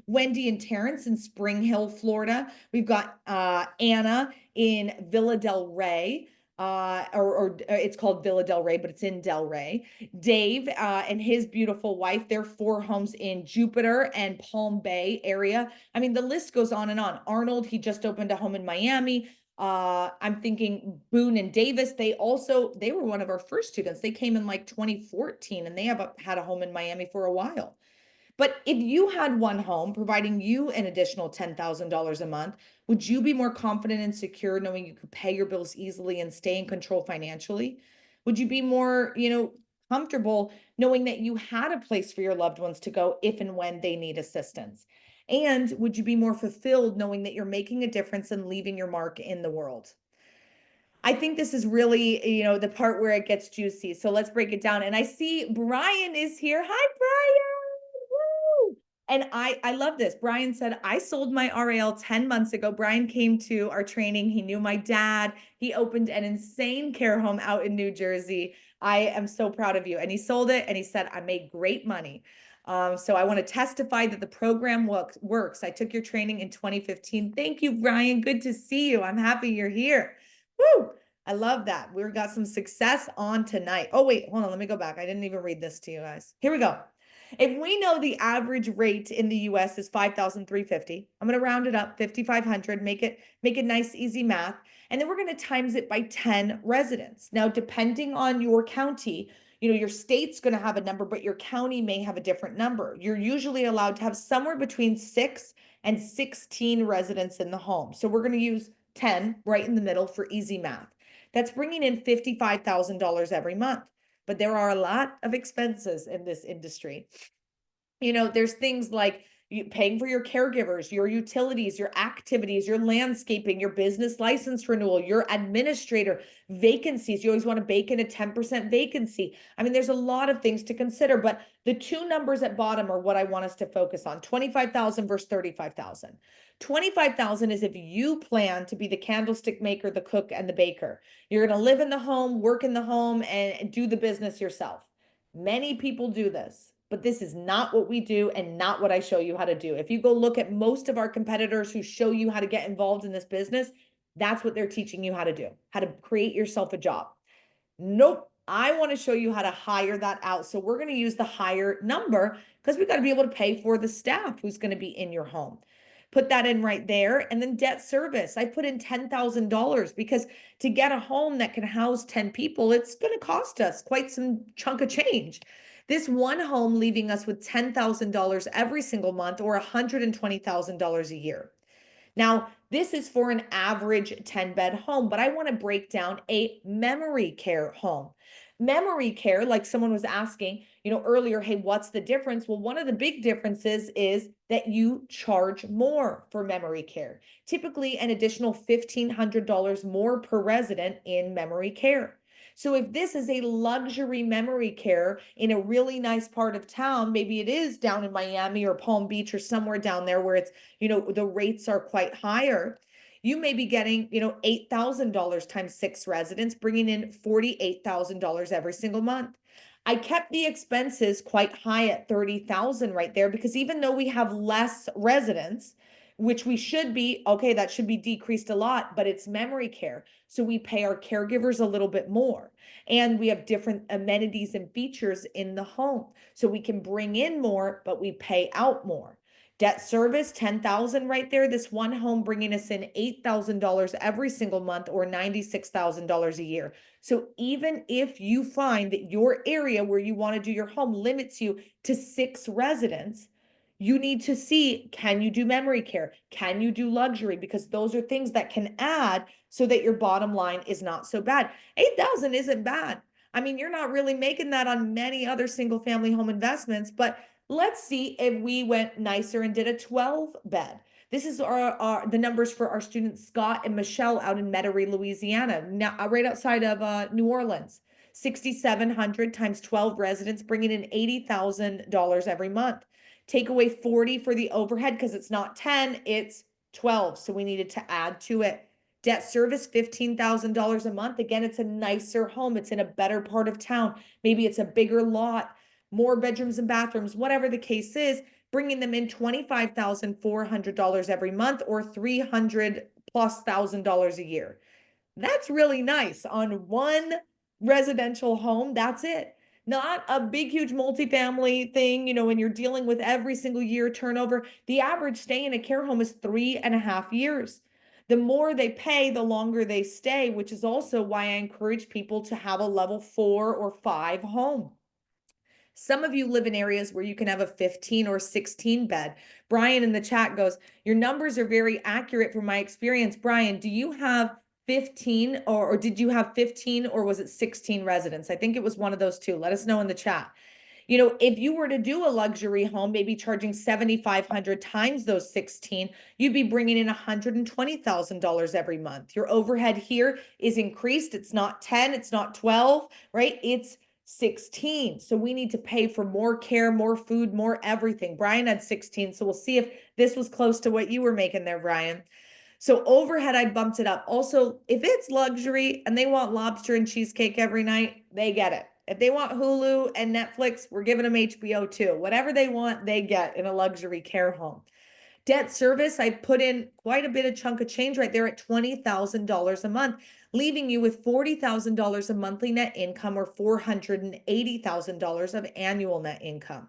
Wendy and Terrence in Spring Hill, Florida. We've got Anna in Villa Del Rey. Or it's called Villa Del Rey, but it's in Del Rey. Dave and his beautiful wife, their 4 homes in Jupiter and Palm Bay area. I mean, the list goes on and on. Arnold, he just opened a home in Miami. I'm thinking Boone and Davis, they were one of our first students. They came in like 2014 and they have had a home in Miami for a while. But if you had one home providing you an additional $10,000 a month, would you be more confident and secure knowing you could pay your bills easily and stay in control financially? Would you be more, comfortable knowing that you had a place for your loved ones to go if and when they need assistance? And would you be more fulfilled knowing that you're making a difference and leaving your mark in the world? I think this is really, the part where it gets juicy. So let's break it down. And I see Brian is here. Hi, Brian. Woo! And I love this. Brian said, I sold my RAL 10 months ago. Brian came to our training. He knew my dad. He opened an insane care home out in New Jersey. I am so proud of you. And he sold it and he said, I made great money. So I want to testify that the program works. I took your training in 2015. Thank you, Brian. Good to see you. I'm happy you're here. Woo! I love that. We've got some success on tonight. Oh, wait, hold on. Let me go back. I didn't even read this to you guys. Here we go. If we know the average rate in the US is $5,350, I'm going to round it up, 5,500, make it nice, easy math. And then we're going to times it by 10 residents. Now, depending on your county, your state's going to have a number, but your county may have a different number. You're usually allowed to have somewhere between 6 and 16 residents in the home. So we're going to use 10 right in the middle for easy math. That's bringing in $55,000 every month. but there are a lot of expenses in this industry. You know, there's things like you paying for your caregivers, your utilities, your activities, your landscaping, your business license renewal, your administrator, vacancies. You always want to bake in a 10% vacancy. I mean, there's a lot of things to consider, but the two numbers at bottom are what I want us to focus on: 25,000 versus 35,000. 25,000 is if you plan to be the candlestick maker, the cook, and the baker. You're going to live in the home, work in the home, and do the business yourself. Many people do this, but this is not what we do and not what I show you how to do. If you go look at most of our competitors who show you how to get involved in this business, that's what they're teaching you how to do, how to create yourself a job. Nope. I want to show you how to hire that out. So we're going to use the higher number because we got to be able to pay for the staff who's going to be in your home. Put that in right there. And then debt service. I put in $10,000 because to get a home that can house 10 people, it's going to cost us quite some chunk of change. This one home leaving us with $10,000 every single month or $120,000 a year. Now, this is for an average 10-bed home, but I want to break down a memory care home. Memory care, like someone was asking, you know, earlier, hey, what's the difference? Well, one of the big differences is that you charge more for memory care, typically an additional $1,500 more per resident in memory care. So if this is a luxury memory care in a really nice part of town, maybe it is down in Miami or Palm Beach or somewhere down there where it's, you know, the rates are quite higher, you may be getting, you know, $8,000 times 6 residents, bringing in $48,000 every single month. I kept the expenses quite high at 30,000 right there, because even though we have less residents, which we should be, okay, that should be decreased a lot, but it's memory care. So we pay our caregivers a little bit more, and we have different amenities and features in the home. So we can bring in more, but we pay out more. Debt service, 10,000 right there. This one home bringing us in $8,000 every single month or $96,000 a year. So even if you find that your area where you want to do your home limits you to 6 residents, you need to see, can you do memory care? Can you do luxury? Because those are things that can add so that your bottom line is not so bad. 8,000 isn't bad. I mean, you're not really making that on many other single family home investments, but let's see if we went nicer and did a 12-bed. This is the numbers for our students Scott and Michelle out in Metairie, Louisiana, now, right outside of New Orleans. 6,700 times 12 residents, bringing in $80,000 every month. Take away 40 for the overhead because it's not 10, it's 12. So we needed to add to it. Debt service, $15,000 a month. Again, it's a nicer home. It's in a better part of town. Maybe it's a bigger lot, more bedrooms and bathrooms, whatever the case is, bringing them in $25,400 every month or $300,000+ a year. That's really nice on one residential home. That's it. Not a big, huge multifamily thing, you know, when you're dealing with every single year turnover. The average stay in a care home is 3.5 years. The more they pay, the longer they stay, which is also why I encourage people to have a level 4 or 5 home. Some of you live in areas where you can have a 15 or 16 bed. Brian in the chat goes, your numbers are very accurate from my experience. Brian, do you have 15 or did you have 15 or was it 16 residents? I think it was one of those two. Let us know in the chat. You know, if you were to do a luxury home, maybe charging 7,500 times those 16, you'd be bringing in $120,000 every month. Your overhead here is increased. It's not 10, it's not 12, right? It's 16. So we need to pay for more care, more food, more everything. Brian had 16. So we'll see if this was close to what you were making there, Brian. So overhead, I bumped it up. Also, if it's luxury and they want lobster and cheesecake every night, they get it. If they want Hulu and Netflix, we're giving them HBO too. Whatever they want, they get in a luxury care home. Debt service, I put in quite a bit of chunk of change right there at $20,000 a month, leaving you with $40,000 of monthly net income or $480,000 of annual net income.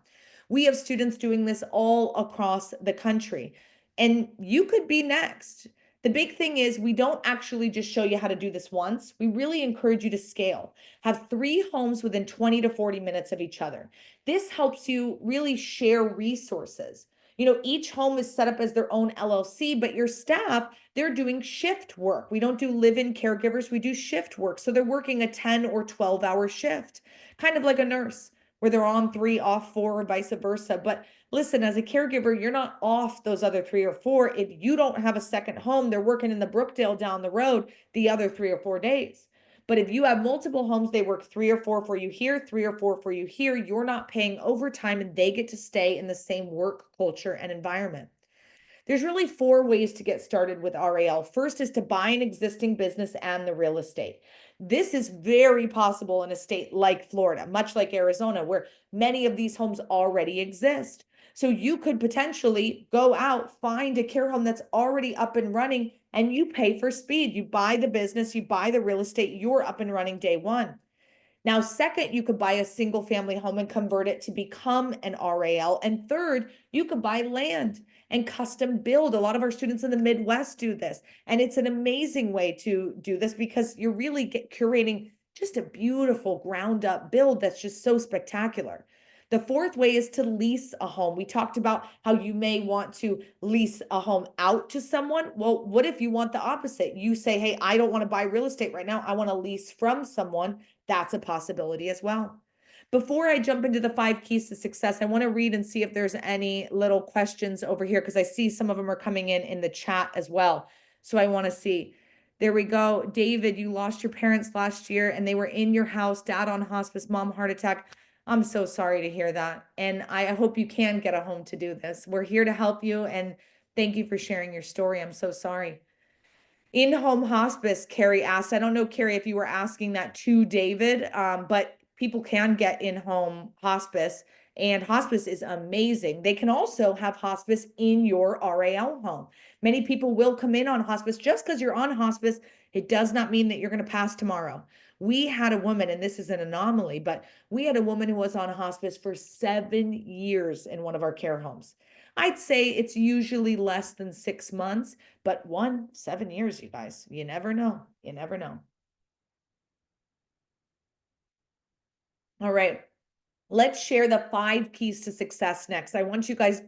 We have students doing this all across the country, and you could be next. The big thing is we don't actually just show you how to do this once. We really encourage you to scale. Have 3 homes within 20 to 40 minutes of each other. This helps you really share resources. Each home is set up as their own LLC, but your staff, they're doing shift work. We don't do live-in caregivers, we do shift work. So they're working a 10 or 12-hour shift, kind of like a nurse, where they're on 3, off 4, or vice versa. But listen, as a caregiver, you're not off those other 3 or 4. If you don't have a second home, they're working in the Brookdale down the road the other 3 or 4 days. But if you have multiple homes, they work 3 or 4 for you here, 3 or 4 for you here. You're not paying overtime and they get to stay in the same work culture and environment. There's really 4 ways to get started with RAL. First is to buy an existing business and the real estate. This is very possible in a state like Florida, much like Arizona, where many of these homes already exist. So you could potentially go out, find a care home that's already up and running, and you pay for speed. You buy the business, you buy the real estate, you're up and running day one. Now, second, you could buy a single family home and convert it to become an RAL. And third, you could buy land and custom build. A lot of our students in the Midwest do this. And it's an amazing way to do this because you're really curating just a beautiful ground up build that's just so spectacular. The fourth way is to lease a home. We talked about how you may want to lease a home out to someone. Well, what if you want the opposite? You say, hey, I don't want to buy real estate right now. I want to lease from someone. That's a possibility as well. Before I jump into the 5 keys to success, I want to read and see if there's any little questions over here because I see some of them are coming in the chat as well. So I want to see. There we go. David, you lost your parents last year and they were in your house, dad on hospice, mom heart attack. I'm so sorry to hear that. And I hope you can get a home to do this. We're here to help you. And thank you for sharing your story. I'm so sorry. In-home hospice, Carrie asked. I don't know, Carrie, if you were asking that to David, but people can get in-home hospice. And hospice is amazing. They can also have hospice in your RAL home. Many people will come in on hospice. Just because you're on hospice, it does not mean that you're going to pass tomorrow. We had a woman, and this is an anomaly, but we had a woman who was on hospice for 7 years in one of our care homes. I'd say it's usually less than 6 months, but 7 years, you guys, you never know. You never know. All right. Let's share the 5 keys to success next. I want you guys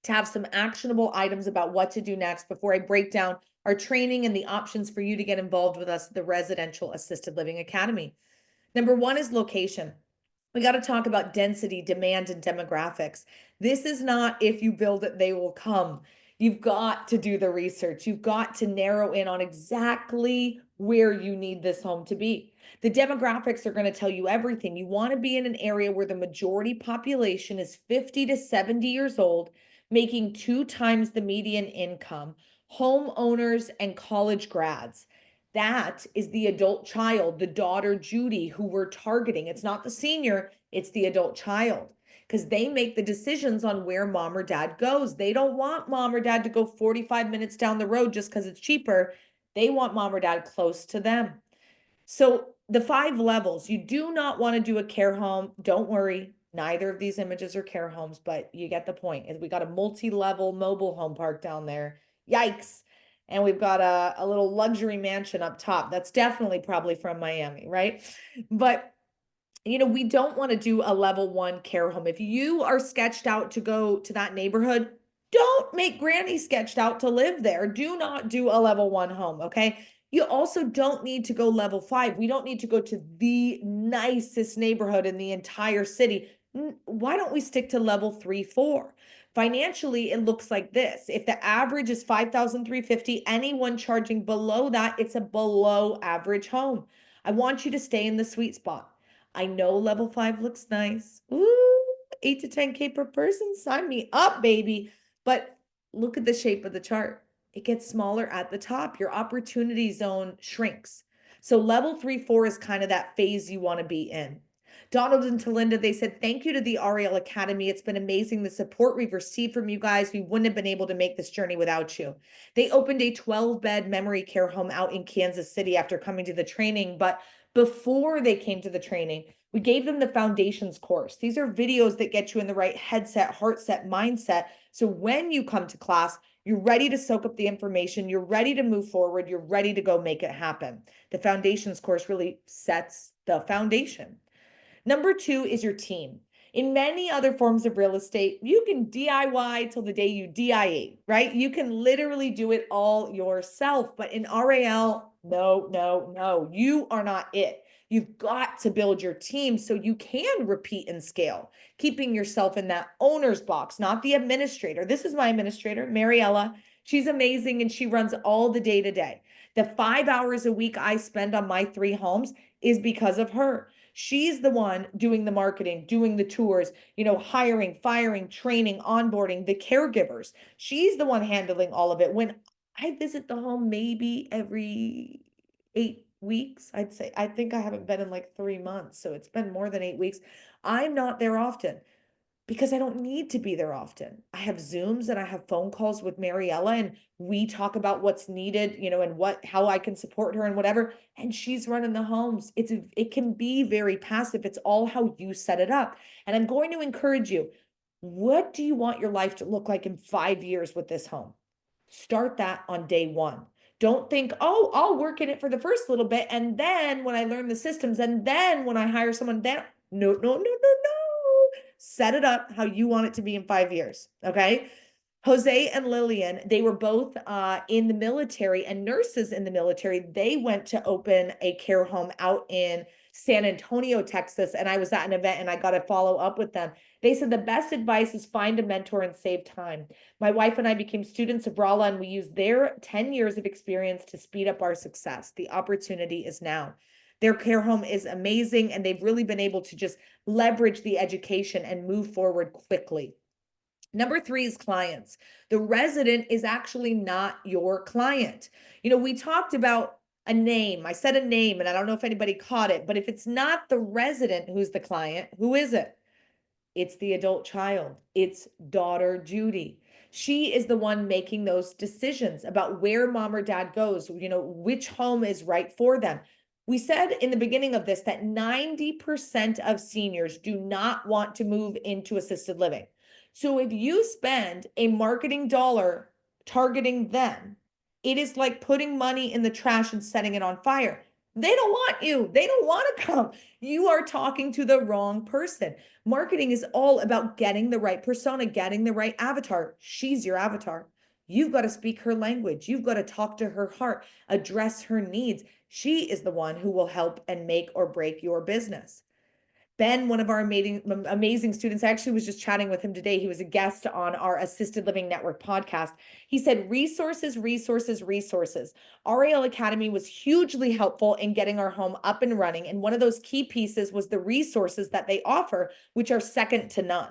to have some actionable items about what to do next before I break down our training and the options for you to get involved with us at the Residential Assisted Living Academy. Number 1 is location. We got to talk about density, demand, and demographics. This is not if you build it, they will come. You've got to do the research. You've got to narrow in on exactly where you need this home to be. The demographics are going to tell you everything. You want to be in an area where the majority population is 50 to 70 years old, making 2 times the median income, homeowners, and college grads. That is the adult child, the daughter Judy, who we're targeting. It's not the senior, it's the adult child, because they make the decisions on where mom or dad goes. They don't want mom or dad to go 45 minutes down the road just because it's cheaper. They want mom or dad close to them. So the 5 levels, you do not want to do a care home. Don't worry. Neither of these images are care homes, but you get the point. We got a multi-level mobile home park down there. Yikes. And we've got a little luxury mansion up top. That's definitely probably from Miami, right? But, we don't want to do a level 1 care home. If you are sketched out to go to that neighborhood, don't make Granny sketched out to live there. Do not do a level 1 home, okay? You also don't need to go level 5. We don't need to go to the nicest neighborhood in the entire city. Why don't we stick to level 3, 4? Financially, it looks like this. If the average is $5,350, anyone charging below that, it's a below average home. I want you to stay in the sweet spot. I know level 5 looks nice. Ooh, 8 to 10K per person. Sign me up, baby. But look at the shape of the chart. It gets smaller at the top. Your opportunity zone shrinks. So level 3, 4 is kind of that phase you want to be in. Donald and Talinda, they said, thank you to the RAL Academy. It's been amazing. The support we've received from you guys. We wouldn't have been able to make this journey without you. They opened a 12-bed memory care home out in Kansas City after coming to the training. But before they came to the training, we gave them the foundations course. These are videos that get you in the right headset, heart set, mindset. So when you come to class, you're ready to soak up the information. You're ready to move forward. You're ready to go make it happen. The foundations course really sets the foundation. Number 2 is your team. In many other forms of real estate, you can DIY till the day you DIE, right? You can literally do it all yourself. But in RAL, no, no, no, you are not it. You've got to build your team so you can repeat and scale, keeping yourself in that owner's box, not the administrator. This is my administrator, Mariella. She's amazing and she runs all the day to day. The 5 hours a week I spend on my 3 homes is because of her. She's the one doing the marketing, doing the tours, hiring, firing, training, onboarding, the caregivers. She's the one handling all of it. When I visit the home maybe every 8 weeks, I'd say, I think I haven't been in like 3 months. So it's been more than 8 weeks. I'm not there often because I don't need to be there often. I have Zooms and I have phone calls with Mariella and we talk about what's needed, and how I can support her and whatever. And she's running the homes. It can be very passive. It's all how you set it up. And I'm going to encourage you. What do you want your life to look like in 5 years with this home? Start that on day one. Don't think, oh, I'll work in it for the first little bit. And then when I learn the systems, and then when I hire someone, then no, no, no, no, no. Set it up how you want it to be in 5 years. Okay. Jose and Lillian, they were both in the military and nurses in the military. They went to open a care home out in San Antonio, Texas. And I was at an event and I got to follow up with them. They said the best advice is find a mentor and save time. My wife and I became students of Rala and we used their 10 years of experience to speed up our success. The opportunity is now. Their care home is amazing and they've really been able to just leverage the education and move forward quickly. Number 3 is clients. The resident is actually not your client. We talked about a name. I said a name and I don't know if anybody caught it, but if it's not the resident who's the client, who is it? It's the adult child. It's daughter Judy. She is the one making those decisions about where mom or dad goes, which home is right for them. We said in the beginning of this that 90% of seniors do not want to move into assisted living. So if you spend a marketing dollar targeting them, it is like putting money in the trash and setting it on fire. They don't want you. They don't want to come. You are talking to the wrong person. Marketing is all about getting the right persona, getting the right avatar. She's your avatar. You've got to speak her language. You've got to talk to her heart, address her needs. She is the one who will help and make or break your business. Ben, one of our amazing students, I actually was just chatting with him today. He was a guest on our Assisted Living Network podcast. He said, resources, resources, resources. RAL Academy was hugely helpful in getting our home up and running. And one of those key pieces was the resources that they offer, which are second to none.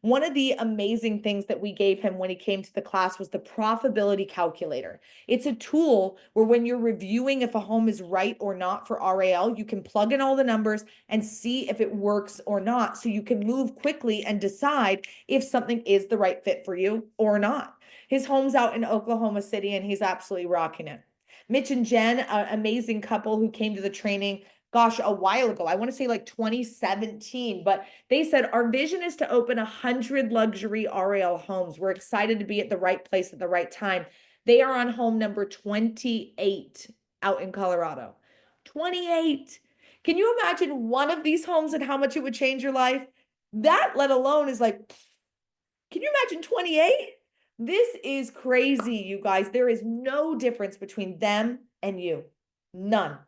One of the amazing things that we gave him when he came to the class was the profitability calculator. It's a tool where when you're reviewing if a home is right or not for RAL, you can plug in all the numbers and see if it works or not. So you can move quickly and decide if something is the right fit for you or not. His home's out in Oklahoma City and he's absolutely rocking it. Mitch and Jen, an amazing couple who came to the training, gosh, a while ago. I want to say like 2017, but they said our vision is to open 100 luxury RAL homes. We're excited to be at the right place at the right time. They are on home number 28 out in Colorado. 28. Can you imagine one of these homes and how much it would change your life? That, let alone, is like, can you imagine 28? This is crazy, you guys. There is no difference between them and you. None.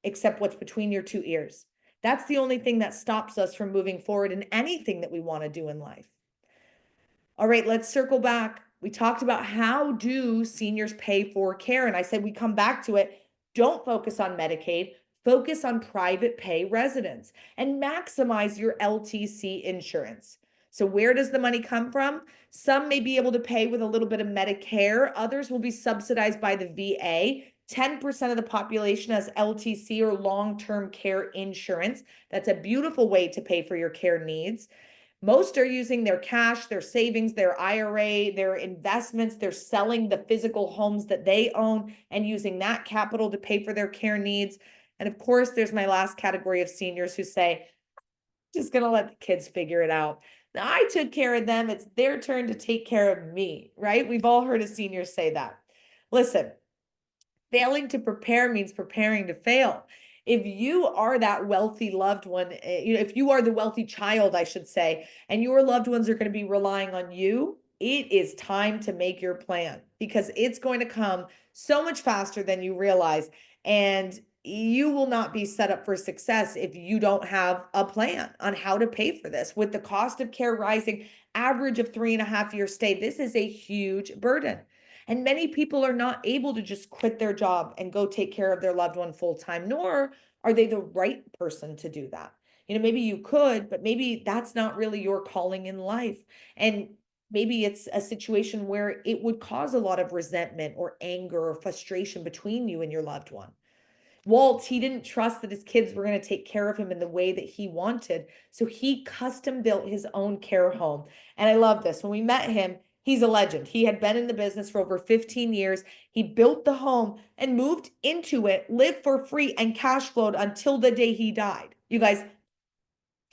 Except what's between your 2 ears. That's the only thing that stops us from moving forward in anything that we want to do in life. All right, let's circle back. We talked about how do seniors pay for care, and I said we come back to it. Don't focus on Medicaid, focus on private pay residents and maximize your LTC insurance. So where does the money come from? Some may be able to pay with a little bit of Medicare. Others will be subsidized by the VA. 10% of the population has LTC or long-term care insurance. That's a beautiful way to pay for your care needs. Most are using their cash, their savings, their IRA, their investments. They're selling the physical homes that they own and using that capital to pay for their care needs. And of course, there's my last category of seniors who say, just going to let the kids figure it out. Now, I took care of them. It's their turn to take care of me, right? We've all heard a senior say that. Listen. Failing to prepare means preparing to fail. If you are that wealthy loved one, if you are the wealthy child, I should say, and your loved ones are going to be relying on you, it is time to make your plan because it's going to come so much faster than you realize. And you will not be set up for success if you don't have a plan on how to pay for this. With the cost of care rising, average of 3.5 year stay, this is a huge burden. And many people are not able to just quit their job and go take care of their loved one full time, nor are they the right person to do that. Maybe you could, but maybe that's not really your calling in life. And maybe it's a situation where it would cause a lot of resentment or anger or frustration between you and your loved one. Walt, he didn't trust that his kids were going to take care of him in the way that he wanted. So he custom built his own care home. And I love this. When we met him, he's a legend. He had been in the business for over 15 years. He built the home and moved into it, lived for free, and cash flowed until the day he died. You guys,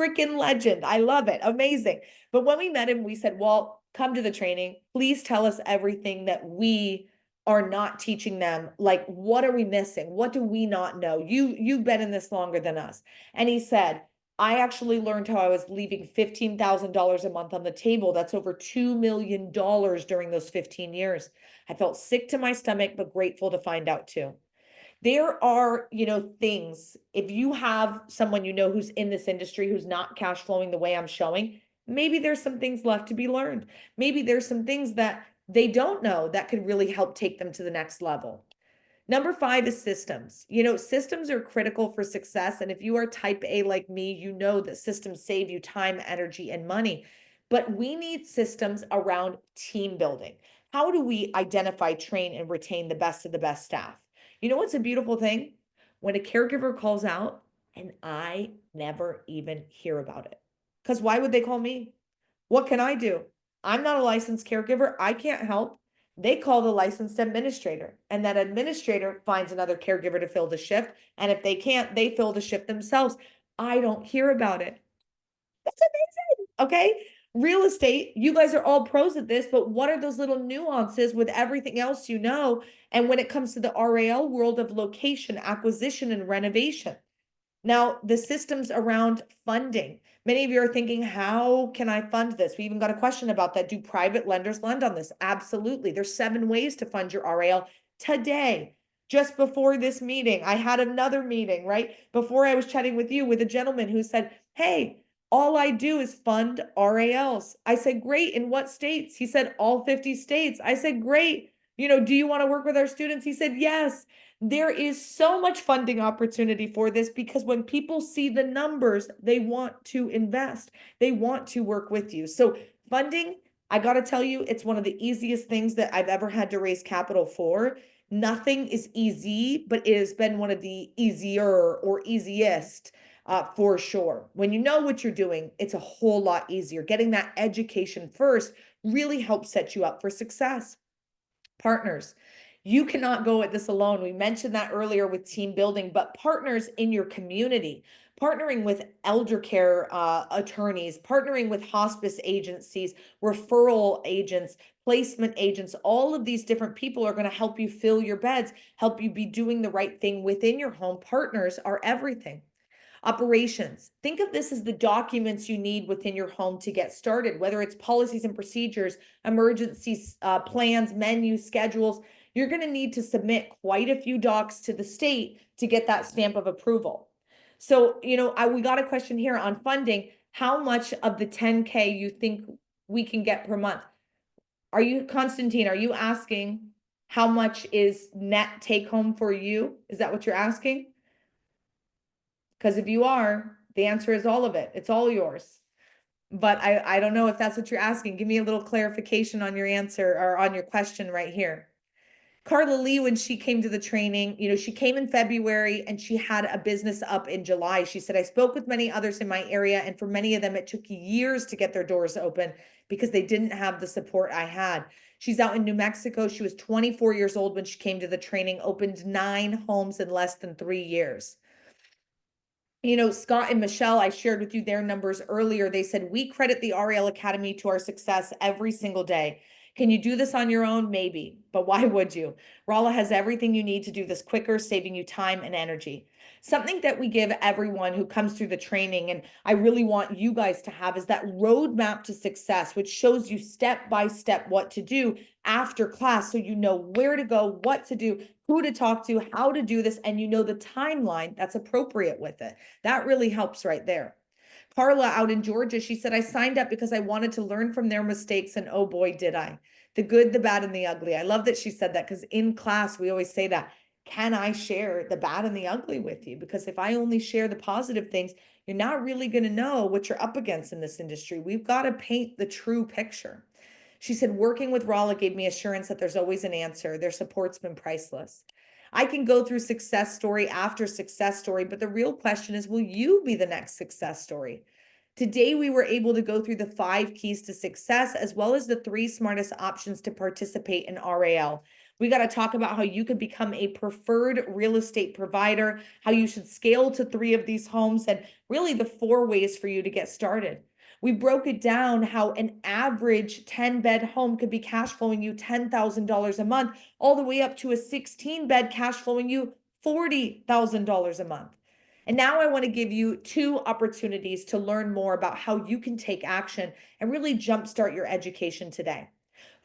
freaking legend. I love it. Amazing. But when we met him, we said, Walt, come to the training. Please tell us everything that we are not teaching them. Like, what are we missing? What do we not know? You've been in this longer than us. And he said, I actually learned how I was leaving $15,000 a month on the table. That's over $2 million during those 15 years. I felt sick to my stomach, but grateful to find out too. There are, things, if you have someone who's in this industry who's not cash flowing the way I'm showing, maybe there's some things left to be learned. Maybe there's some things that they don't know that could really help take them to the next level. Number 5 is systems. Systems are critical for success. And if you are type A like me, you know that systems save you time, energy, and money. But we need systems around team building. How do we identify, train, and retain the best of the best staff? What's a beautiful thing? When a caregiver calls out and I never even hear about it. Because why would they call me? What can I do? I'm not a licensed caregiver. I can't help. They call the licensed administrator, and that administrator finds another caregiver to fill the shift. And if they can't, they fill the shift themselves. I don't hear about it. That's amazing. Okay. Real estate, you guys are all pros at this, but what are those little nuances with everything else And when it comes to the RAL world of location, acquisition, and renovation. Now, the systems around funding. Many of you are thinking, how can I fund this? We even got a question about that. Do private lenders lend on this? Absolutely. There's 7 ways to fund your RAL today. Just before this meeting, I had another meeting, right? Before I was chatting with you with a gentleman who said, hey, all I do is fund RALs. I said, great. In what states? He said, all 50 states. I said, great. Do you want to work with our students? He said, yes. There is so much funding opportunity for this because when people see the numbers, they want to invest. They want to work with you. So funding, I got to tell you, it's one of the easiest things that I've ever had to raise capital for. Nothing is easy, but it has been one of the easier or easiest for sure. When you know what you're doing, it's a whole lot easier. Getting that education first really helps set you up for success. Partners. You cannot go at this alone. We mentioned that earlier with team building, but partners in your community, partnering with elder care attorneys, partnering with hospice agencies, referral agents, placement agents, all of these different people are going to help you fill your beds, help you be doing the right thing within your home. Partners are everything. Operations. Think of this as the documents you need within your home to get started, whether it's policies and procedures, emergency plans, menus, schedules. You're going to need to submit quite a few docs to the state to get that stamp of approval. So, we got a question here on funding. How much of the 10K you think we can get per month? Constantine, are you asking how much is net take home for you? Is that what you're asking? Because if you are, the answer is all of it. It's all yours. But I don't know if that's what you're asking. Give me a little clarification on your answer or on your question right here. Carla Lee, when she came to the training, she came in February and she had a business up in July. She said, I spoke with many others in my area, and for many of them, it took years to get their doors open because they didn't have the support I had. She's out in New Mexico. She was 24 years old when she came to the training, opened 9 homes in less than 3 years. Scott and Michelle, I shared with you their numbers earlier. They said, we credit the RAL Academy to our success every single day. Can you do this on your own? Maybe, but why would you? Rolla has everything you need to do this quicker, saving you time and energy. Something that we give everyone who comes through the training, and I really want you guys to have, is that roadmap to success, which shows you step by step what to do after class. So you know where to go, what to do, who to talk to, how to do this, and you know the timeline that's appropriate with it. That really helps right there. Carla out in Georgia, she said, I signed up because I wanted to learn from their mistakes, and oh boy, did I. The good, the bad, and the ugly. I love that she said that, because in class, we always say that. Can I share the bad and the ugly with you? Because if I only share the positive things, you're not really going to know what you're up against in this industry. We've got to paint the true picture. She said, working with Rolla gave me assurance that there's always an answer. Their support's been priceless. I can go through success story after success story, but the real question is, will you be the next success story? Today, we were able to go through the 5 keys to success, as well as the 3 smartest options to participate in RAL. We got to talk about how you could become a preferred real estate provider, how you should scale to 3 of these homes, and really the 4 ways for you to get started. We broke it down how an average 10-bed home could be cash flowing you $10,000 a month, all the way up to a 16-bed cash flowing you $40,000 a month. And now I want to give you 2 opportunities to learn more about how you can take action and really jumpstart your education today.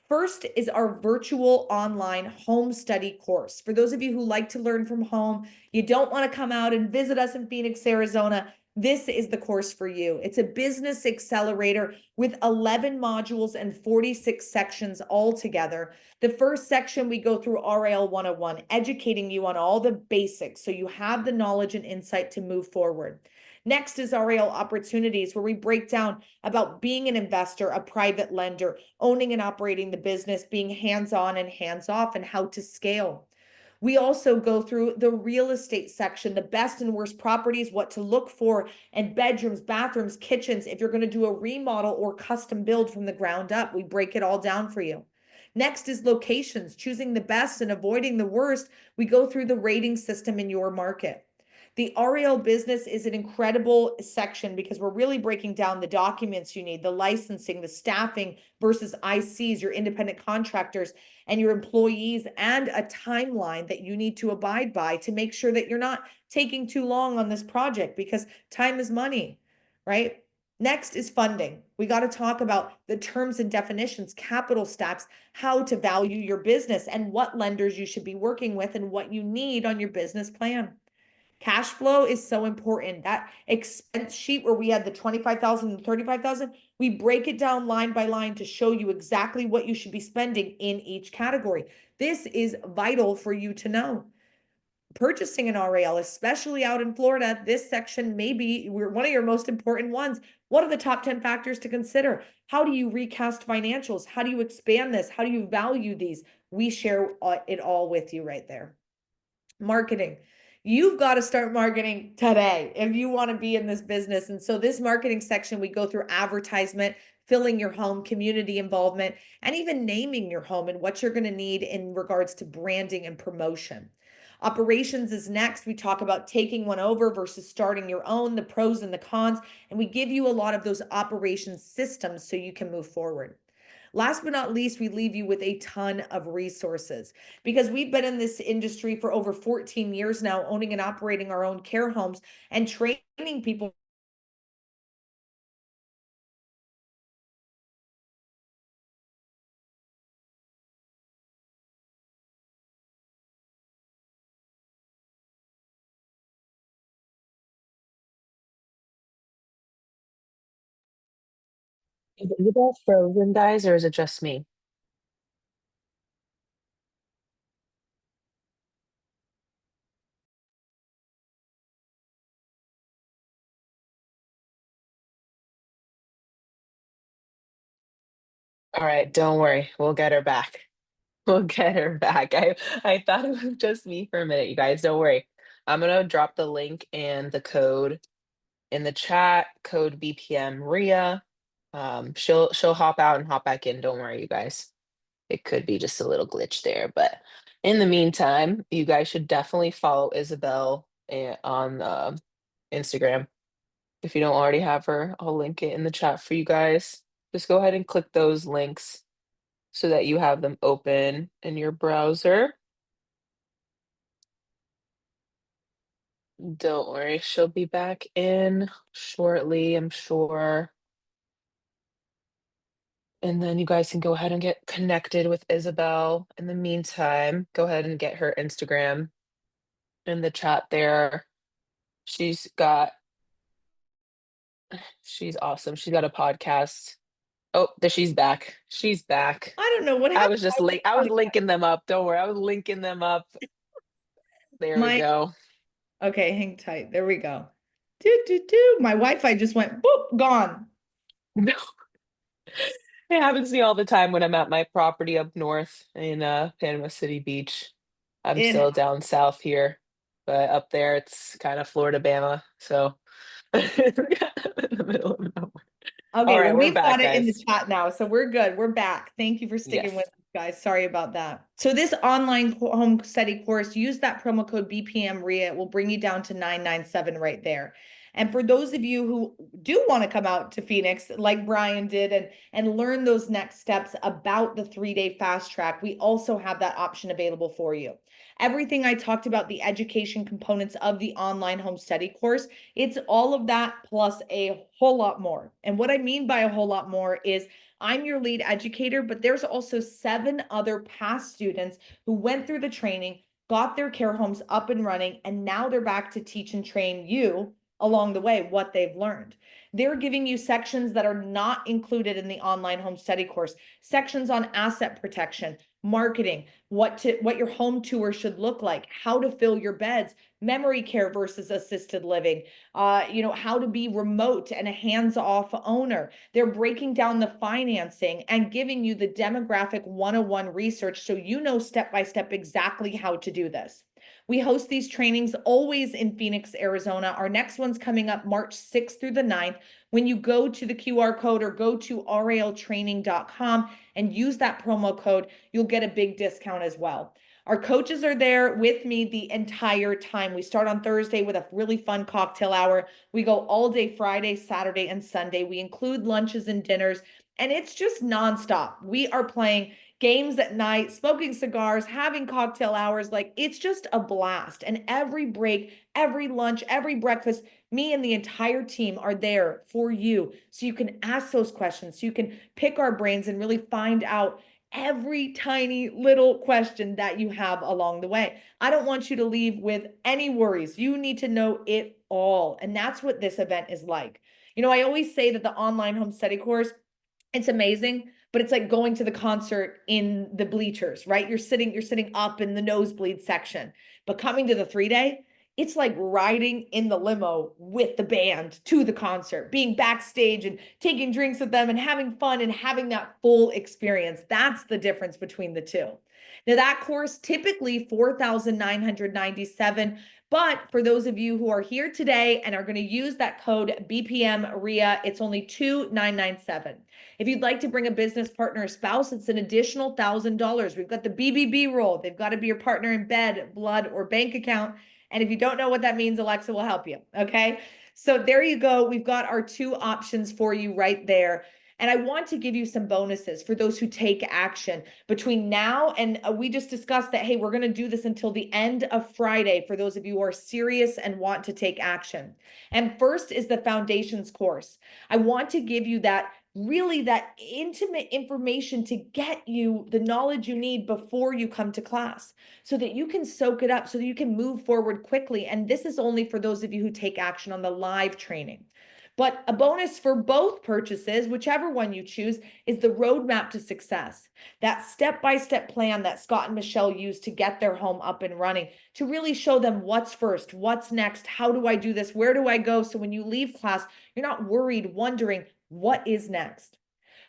First is our virtual online home study course. For those of you who like to learn from home, you don't want to come out and visit us in Phoenix, Arizona, this is the course for you. It's a business accelerator with 11 modules and 46 sections all together. The first section, we go through RAL 101, educating you on all the basics so you have the knowledge and insight to move forward. Next is RAL Opportunities, where we break down about being an investor, a private lender, owning and operating the business, being hands-on and hands-off, and how to scale. We also go through the real estate section, the best and worst properties, what to look for, and bedrooms, bathrooms, kitchens. If you're going to do a remodel or custom build from the ground up, we break it all down for you. Next is locations, choosing the best and avoiding the worst. We go through the rating system in your market. The REL business is an incredible section because we're really breaking down the documents you need, the licensing, the staffing versus ICs, your independent contractors, and your employees, and a timeline that you need to abide by to make sure that you're not taking too long on this project, because time is money, right? Next is funding. We got to talk about the terms and definitions, capital stacks, how to value your business, and what lenders you should be working with, and what you need on your business plan. Cash flow is so important. That expense sheet where we had the 25,000 and 35,000, we break it down line by line to show you exactly what you should be spending in each category. This is vital for you to know. Purchasing an RAL, especially out in Florida, this section may be one of your most important ones. What are the top 10 factors to consider? How do you recast financials? How do you expand this? How do you value these? We share it all with you right there. Marketing. You've got to start marketing today if you want to be in this business. And so this marketing section, we go through advertisement, filling your home, community involvement, and even naming your home and what you're going to need in regards to branding and promotion. Operations is next. We talk about taking one over versus starting your own, the pros and the cons, and we give you a lot of those operations systems so you can move forward. Last but not least, we leave you with a ton of resources because we've been in this industry for over 14 years now, owning and operating our own care homes and training people. Is it you guys frozen, guys, or is it just me? All right, don't worry. We'll get her back. We'll get her back. I thought it was just me for a minute, you guys. Don't worry. I'm gonna drop the link and the code in the chat, code BPM RIA. She'll hop out and hop back in. Don't worry, you guys. It could be just a little glitch there, but in the meantime, you guys should definitely follow Isabel on Instagram. If you don't already have her, I'll link it in the chat for you guys. Just go ahead and click those links so that you have them open in your browser. Don't worry, she'll be back in shortly, I'm sure. And then you guys can go ahead and get connected with Isabel. In the meantime, go ahead and get her Instagram in the chat there. She's got she's awesome. She's got a podcast. Oh, there she's back. She's back. I don't know what I happened. was just I was linking them up. Don't worry. I was linking them up. There we My go. Okay, hang tight. There we go. Do do do. My Wi-Fi just went boop, gone. No. It happens to me all the time when I'm at my property up north in Panama City Beach. I'm It still down south here, but up there it's kind of Florida Bama. So in the middle of nowhere. Okay, All right, well, we're we've back, got it in the guys. chat now, so we're good. We're back. Thank you for sticking Yes. with us, guys. Sorry about that. So this online home study course, use that promo code BPM RIA. It will bring you down to 997 right there. And for those of you who do want to come out to Phoenix, like Brian did, and learn those next steps about the 3-day fast track, we also have that option available for you. Everything I talked about, the education components of the online home study course, it's all of that plus a whole lot more. And what I mean by a whole lot more is I'm your lead educator, but there's also 7 other past students who went through the training, got their care homes up and running, and now they're back to teach and train you along the way what they've learned. They're giving you sections that are not included in the online home study course, sections on asset protection, marketing, what your home tour should look like, how to fill your beds, memory care versus assisted living, how to be remote and a hands-off owner. They're breaking down the financing and giving you the demographic 101 research so you know step by step exactly how to do this. We host these trainings always in Phoenix, Arizona. Our next one's coming up March 6th through the 9th. When you go to the QR code or go to raltraining.com and use that promo code, you'll get a big discount as well. Our coaches are there with me the entire time. We start on Thursday with a really fun cocktail hour. We go all day Friday, Saturday, and Sunday. We include lunches and dinners, and it's just nonstop. We are playing games at night, smoking cigars, having cocktail hours. Like, it's just a blast. And every break, every lunch, every breakfast, me and the entire team are there for you. So you can ask those questions, so you can pick our brains and really find out every tiny little question that you have along the way. I don't want you to leave with any worries. You need to know it all. And that's what this event is like. I always say that the online home study course, it's amazing, but it's like going to the concert in the bleachers, right? You're sitting up in the nosebleed section. But coming to the 3-day, it's like riding in the limo with the band to the concert, being backstage and taking drinks with them and having fun and having that full experience. That's the difference between the two. Now, that course typically $4,997. But for those of you who are here today and are going to use that code BPM RIA, it's only $2,997. If you'd like to bring a business partner or spouse, it's an additional $1,000. We've got the BBB rule. They've got to be your partner in bed, blood, or bank account. And if you don't know what that means, Alexa will help you. Okay. So there you go. We've got our 2 options for you right there. And I want to give you some bonuses for those who take action between now and we just discussed that, hey, we're going to do this until the end of Friday for those of you who are serious and want to take action. And first is the foundations course. I want to give you that intimate information to get you the knowledge you need before you come to class so that you can soak it up, so that you can move forward quickly. And this is only for those of you who take action on the live training. But a bonus for both purchases, whichever one you choose, is the roadmap to success. That step-by-step plan that Scott and Michelle used to get their home up and running, to really show them what's first, what's next, how do I do this, where do I go? So when you leave class, you're not worried, wondering what is next.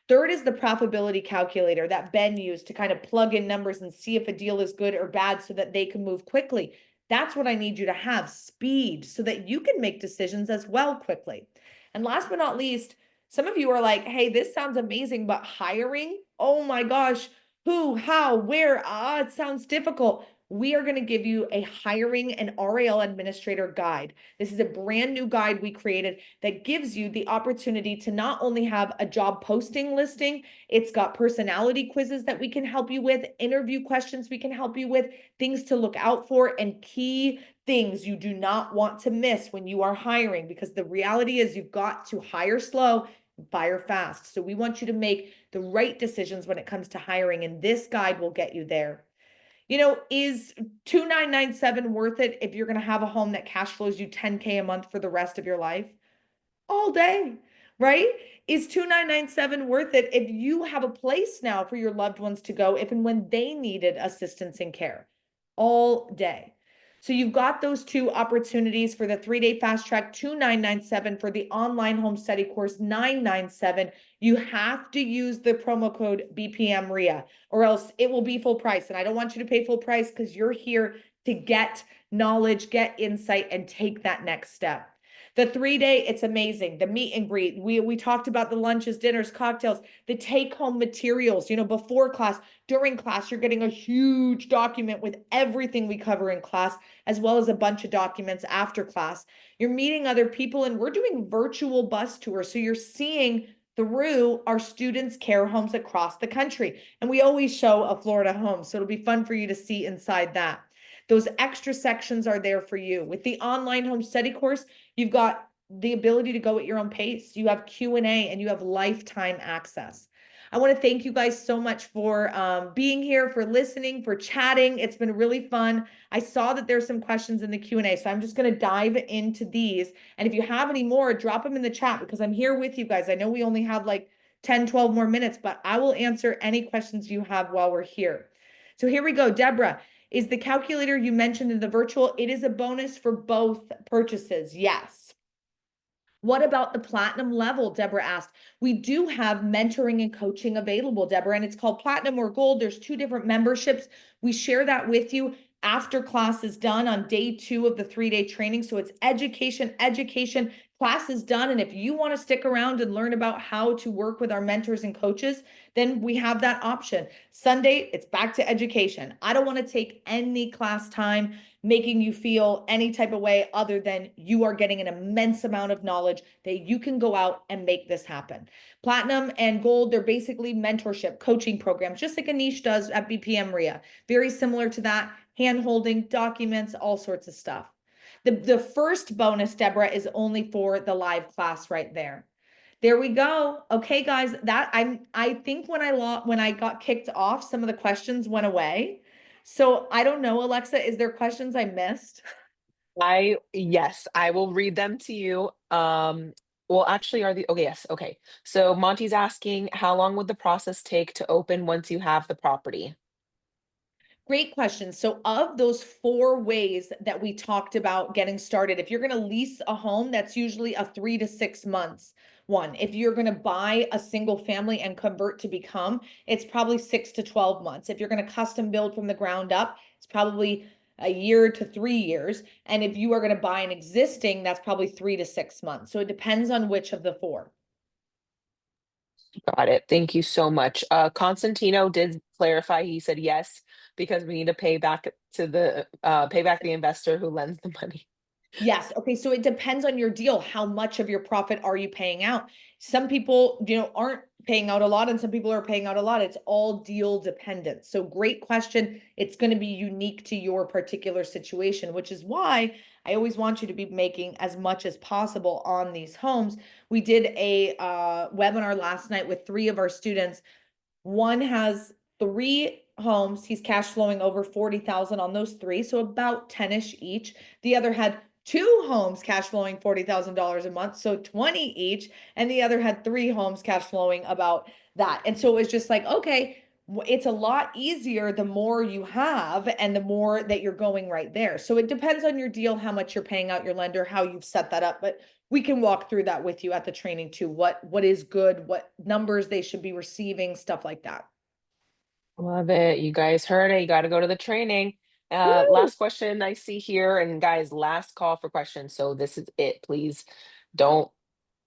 Third is the profitability calculator that Ben used to kind of plug in numbers and see if a deal is good or bad so that they can move quickly. That's what I need you to have, speed, so that you can make decisions as well quickly. And last but not least, some of you are like, hey, this sounds amazing, but hiring, oh my gosh, who, how, where, it sounds difficult. we are going to give you a hiring and RAL administrator guide. This is a brand new guide we created that gives you the opportunity to not only have a job posting listing, it's got personality quizzes that we can help you with, interview questions we can help you with, things to look out for, and key things you do not want to miss when you are hiring, because the reality is you've got to hire slow, fire fast. So we want you to make the right decisions when it comes to hiring, and this guide will get you there. You know, is 2,997 worth it if you're going to have a home that cash flows you 10K a month for the rest of your life? All day, right? Is 2,997 worth it if you have a place now for your loved ones to go if and when they needed assistance and care? All day. So you've got those two opportunities for the 3-day fast track, 2,997, for the online home study course, 997. You have to use the promo code BPM RIA, or else it will be full price. And I don't want you to pay full price, because you're here to get knowledge, get insight, and take that next step. The 3-day, it's amazing. The meet and greet. We talked about the lunches, dinners, cocktails, the take-home materials, you know, before class, during class, you're getting a huge document with everything we cover in class, as well as a bunch of documents after class. You're meeting other people, and we're doing virtual bus tours. So you're seeing through our students' care homes across the country. And we always show a Florida home. So it'll be fun for you to see inside that. Those extra sections are there for you. With the online home study course, you've got the ability to go at your own pace. You have Q&A, and you have lifetime access. I want to thank you guys so much for being here, for listening, for chatting. It's been really fun. I saw that there's some questions in the Q&A, so I'm just going to dive into these. And if you have any more, drop them in the chat, because I'm here with you guys. I know we only have like 10, 12 more minutes, but I will answer any questions you have while we're here. So here we go. Deborah, is the calculator you mentioned in the virtual, it is a bonus for both purchases? Yes. What about the platinum level? Deborah asked. We do have mentoring and coaching available, Deborah, and it's called platinum or gold. There's 2 different memberships. We share that with you after class is done on day 2 of the 3-day training. So it's education, class is done. And if you want to stick around and learn about how to work with our mentors and coaches, then we have that option. Sunday, it's back to education. I don't want to take any class time making you feel any type of way other than you are getting an immense amount of knowledge that you can go out and make this happen. Platinum and gold, they're basically mentorship, coaching programs, just like Anish does at BPM RIA. Very similar to that, hand-holding, documents, all sorts of stuff. The first bonus, Deborah, is only for the live class right there. There we go. Okay, guys, that I think when I got kicked off, some of the questions went away. So I don't know, Alexa, is there questions I missed? Yes, I will read them to you. Well, actually, okay, yes, okay. So Monty's asking, how long would the process take to open once you have the property? Great question. So of those 4 ways that we talked about getting started, if you're going to lease a home, that's usually a 3 to 6 months one. If you're going to buy a single family and convert to become, it's probably 6 to 12 months. If you're going to custom build from the ground up, it's probably a year to 3 years. And if you are going to buy an existing, that's probably 3 to 6 months. So it depends on which of the 4. Got it. Thank you so much. Constantino did clarify. He said yes, because we need to pay back the investor who lends the money. Yes. Okay. So it depends on your deal. How much of your profit are you paying out? Some people, aren't paying out a lot, and some people are paying out a lot. It's all deal dependent. So great question. It's going to be unique to your particular situation, which is why I always want you to be making as much as possible on these homes. We did a webinar last night with 3 of our students. One has 3 homes. He's cash flowing over 40,000 on those 3. So about 10-ish each. The other had 2 homes cash flowing $40,000 a month, so 20 each, and the other had 3 homes cash flowing about that. And so it was just like, okay, it's a lot easier the more you have and the more that you're going right there. So it depends on your deal, how much you're paying out your lender, how you've set that up, but we can walk through that with you at the training too. What is good, what numbers they should be receiving, stuff like that. Love it. You guys heard it. You got to go to the training. Woo! Last question I see here, and guys, last call for questions. So this is it. Please don't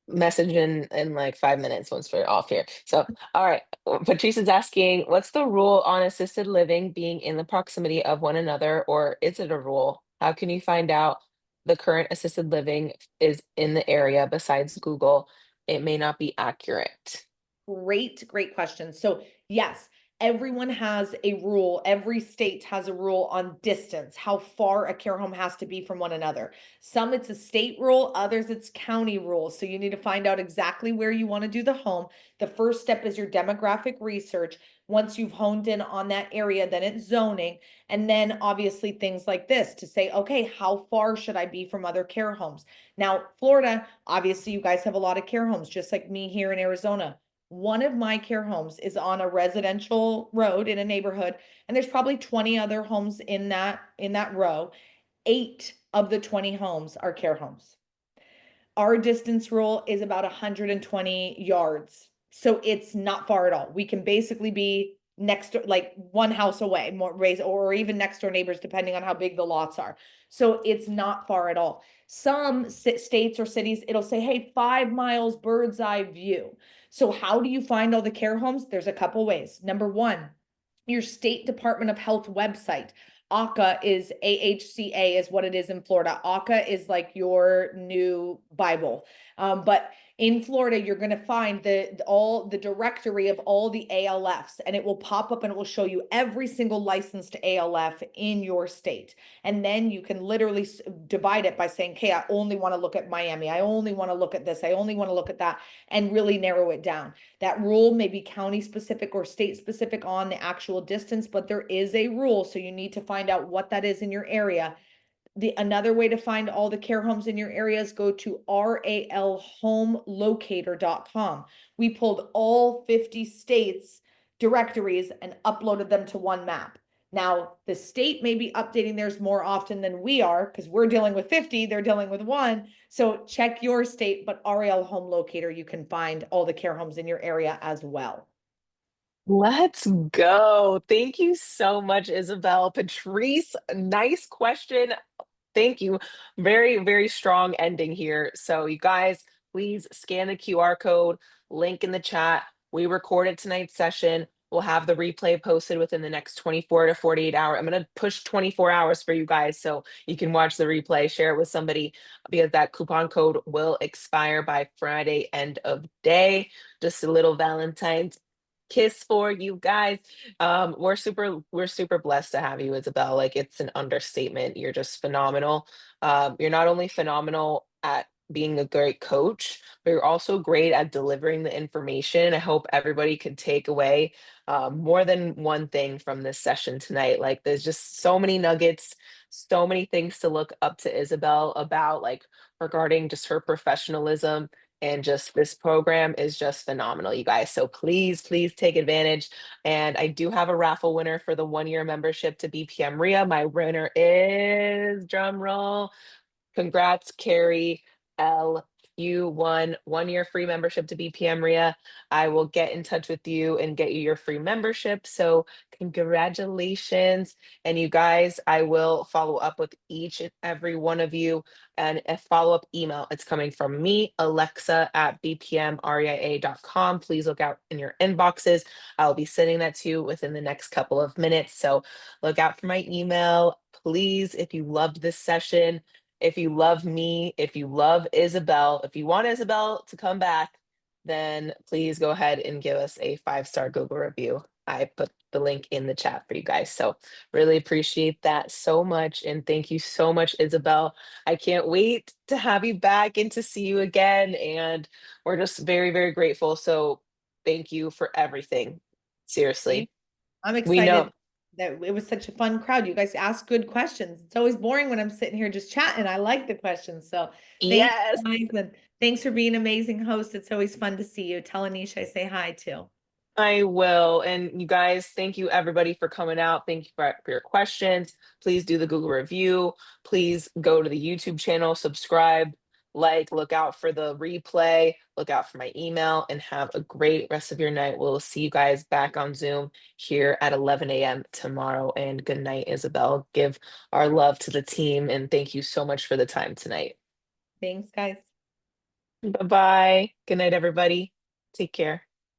message in like 5 minutes once we're off here. So, all right. Patrice is asking, what's the rule on assisted living being in the proximity of one another, or is it a rule? How can you find out the current assisted living is in the area besides Google? It may not be accurate. Great question. So yes, everyone has a rule. Every state has a rule on distance, how far a care home has to be from one another. Some it's a state rule, others it's county rules. So you need to find out exactly where you want to do the home. The first step is your demographic research. Once you've honed in on that area, then it's zoning. And then obviously things like this to say, okay, how far should I be from other care homes? Now, Florida, obviously you guys have a lot of care homes, just like me here in Arizona. One of my care homes is on a residential road in a neighborhood, and there's probably 20 other homes in that row. 8 of the 20 homes are care homes. Our distance rule is about 120 yards. So it's not far at all. We can basically be next to, like, one house away, more raise, or even next door neighbors, depending on how big the lots are. So it's not far at all. Some states or cities, it'll say, hey, 5 miles bird's eye view. So how do you find all the care homes? There's a couple ways. Number one, your state Department of Health website. AHCA is AHCA is what it is in Florida. AHCA is like your new Bible. But in Florida, you're going to find all the directory of all the ALFs, and it will pop up and it will show you every single licensed ALF in your state. And then you can literally divide it by saying, okay, I only want to look at Miami. I only want to look at this. I only want to look at that, and really narrow it down. That rule may be county specific or state specific on the actual distance, but there is a rule. So you need to find out what that is in your area. Another way to find all the care homes in your area is go to ralhomelocator.com. We pulled all 50 states directories and uploaded them to one map. Now, the state may be updating theirs more often than we are because we're dealing with 50, they're dealing with one. So check your state, but RAL Home Locator, you can find all the care homes in your area as well. Let's go. Thank you so much, Isabel. Patrice, nice question. Thank you. Very, very strong ending here. So, you guys, please scan the QR code, link in the chat. We recorded tonight's session. We'll have the replay posted within the next 24 to 48 hours. I'm going to push 24 hours for you guys so you can watch the replay, share it with somebody because that coupon code will expire by Friday, end of day. Just a little Valentine's kiss for you guys. We're super blessed to have you, Isabel. Like, it's an understatement. You're just phenomenal. You're not only phenomenal at being a great coach, but you're also great at delivering the information. I hope everybody could take away more than one thing from this session tonight. Like, there's just so many nuggets, so many things to look up to Isabel about, like regarding just her professionalism, and just this program is just phenomenal, you guys. So please take advantage. And I do have a raffle winner for the 1 year membership to BPM RIA. My winner is, drum roll, congrats, Carrie L. You won 1 year free membership to BPM RIA. I will get in touch with you and get you your free membership. So congratulations. And you guys, I will follow up with each and every one of you. And a follow-up email, it's coming from me, Alexa at bpmreia.com. Please look out in your inboxes. I'll be sending that to you within the next couple of minutes. So look out for my email. Please, if you loved this session, if you love me, if you love Isabel, if you want Isabel to come back, then please go ahead and give us a 5-star Google review. I put the link in the chat for you guys. So really appreciate that so much. And thank you so much, Isabel. I can't wait to have you back and to see you again. And we're just very, very grateful. So thank you for everything. Seriously. I'm We know. excited that it was such a fun crowd. You guys ask good questions. It's always boring when I'm sitting here just chatting. I like the questions. So thanks, Yes. guys, and thanks for being an amazing host. It's always fun to see you. Tell Anisha I say hi too. I will. And you guys, thank you everybody for coming out. Thank you for your questions. Please do the Google review. Please go to the YouTube channel, subscribe, like, look out for the replay, look out for my email, and have a great rest of your night. We'll see you guys back on Zoom here at 11 a.m. tomorrow. And good night, Isabel. Give our love to the team. And thank you so much for the time tonight. Thanks, guys. Bye-bye. Good night, everybody. Take care.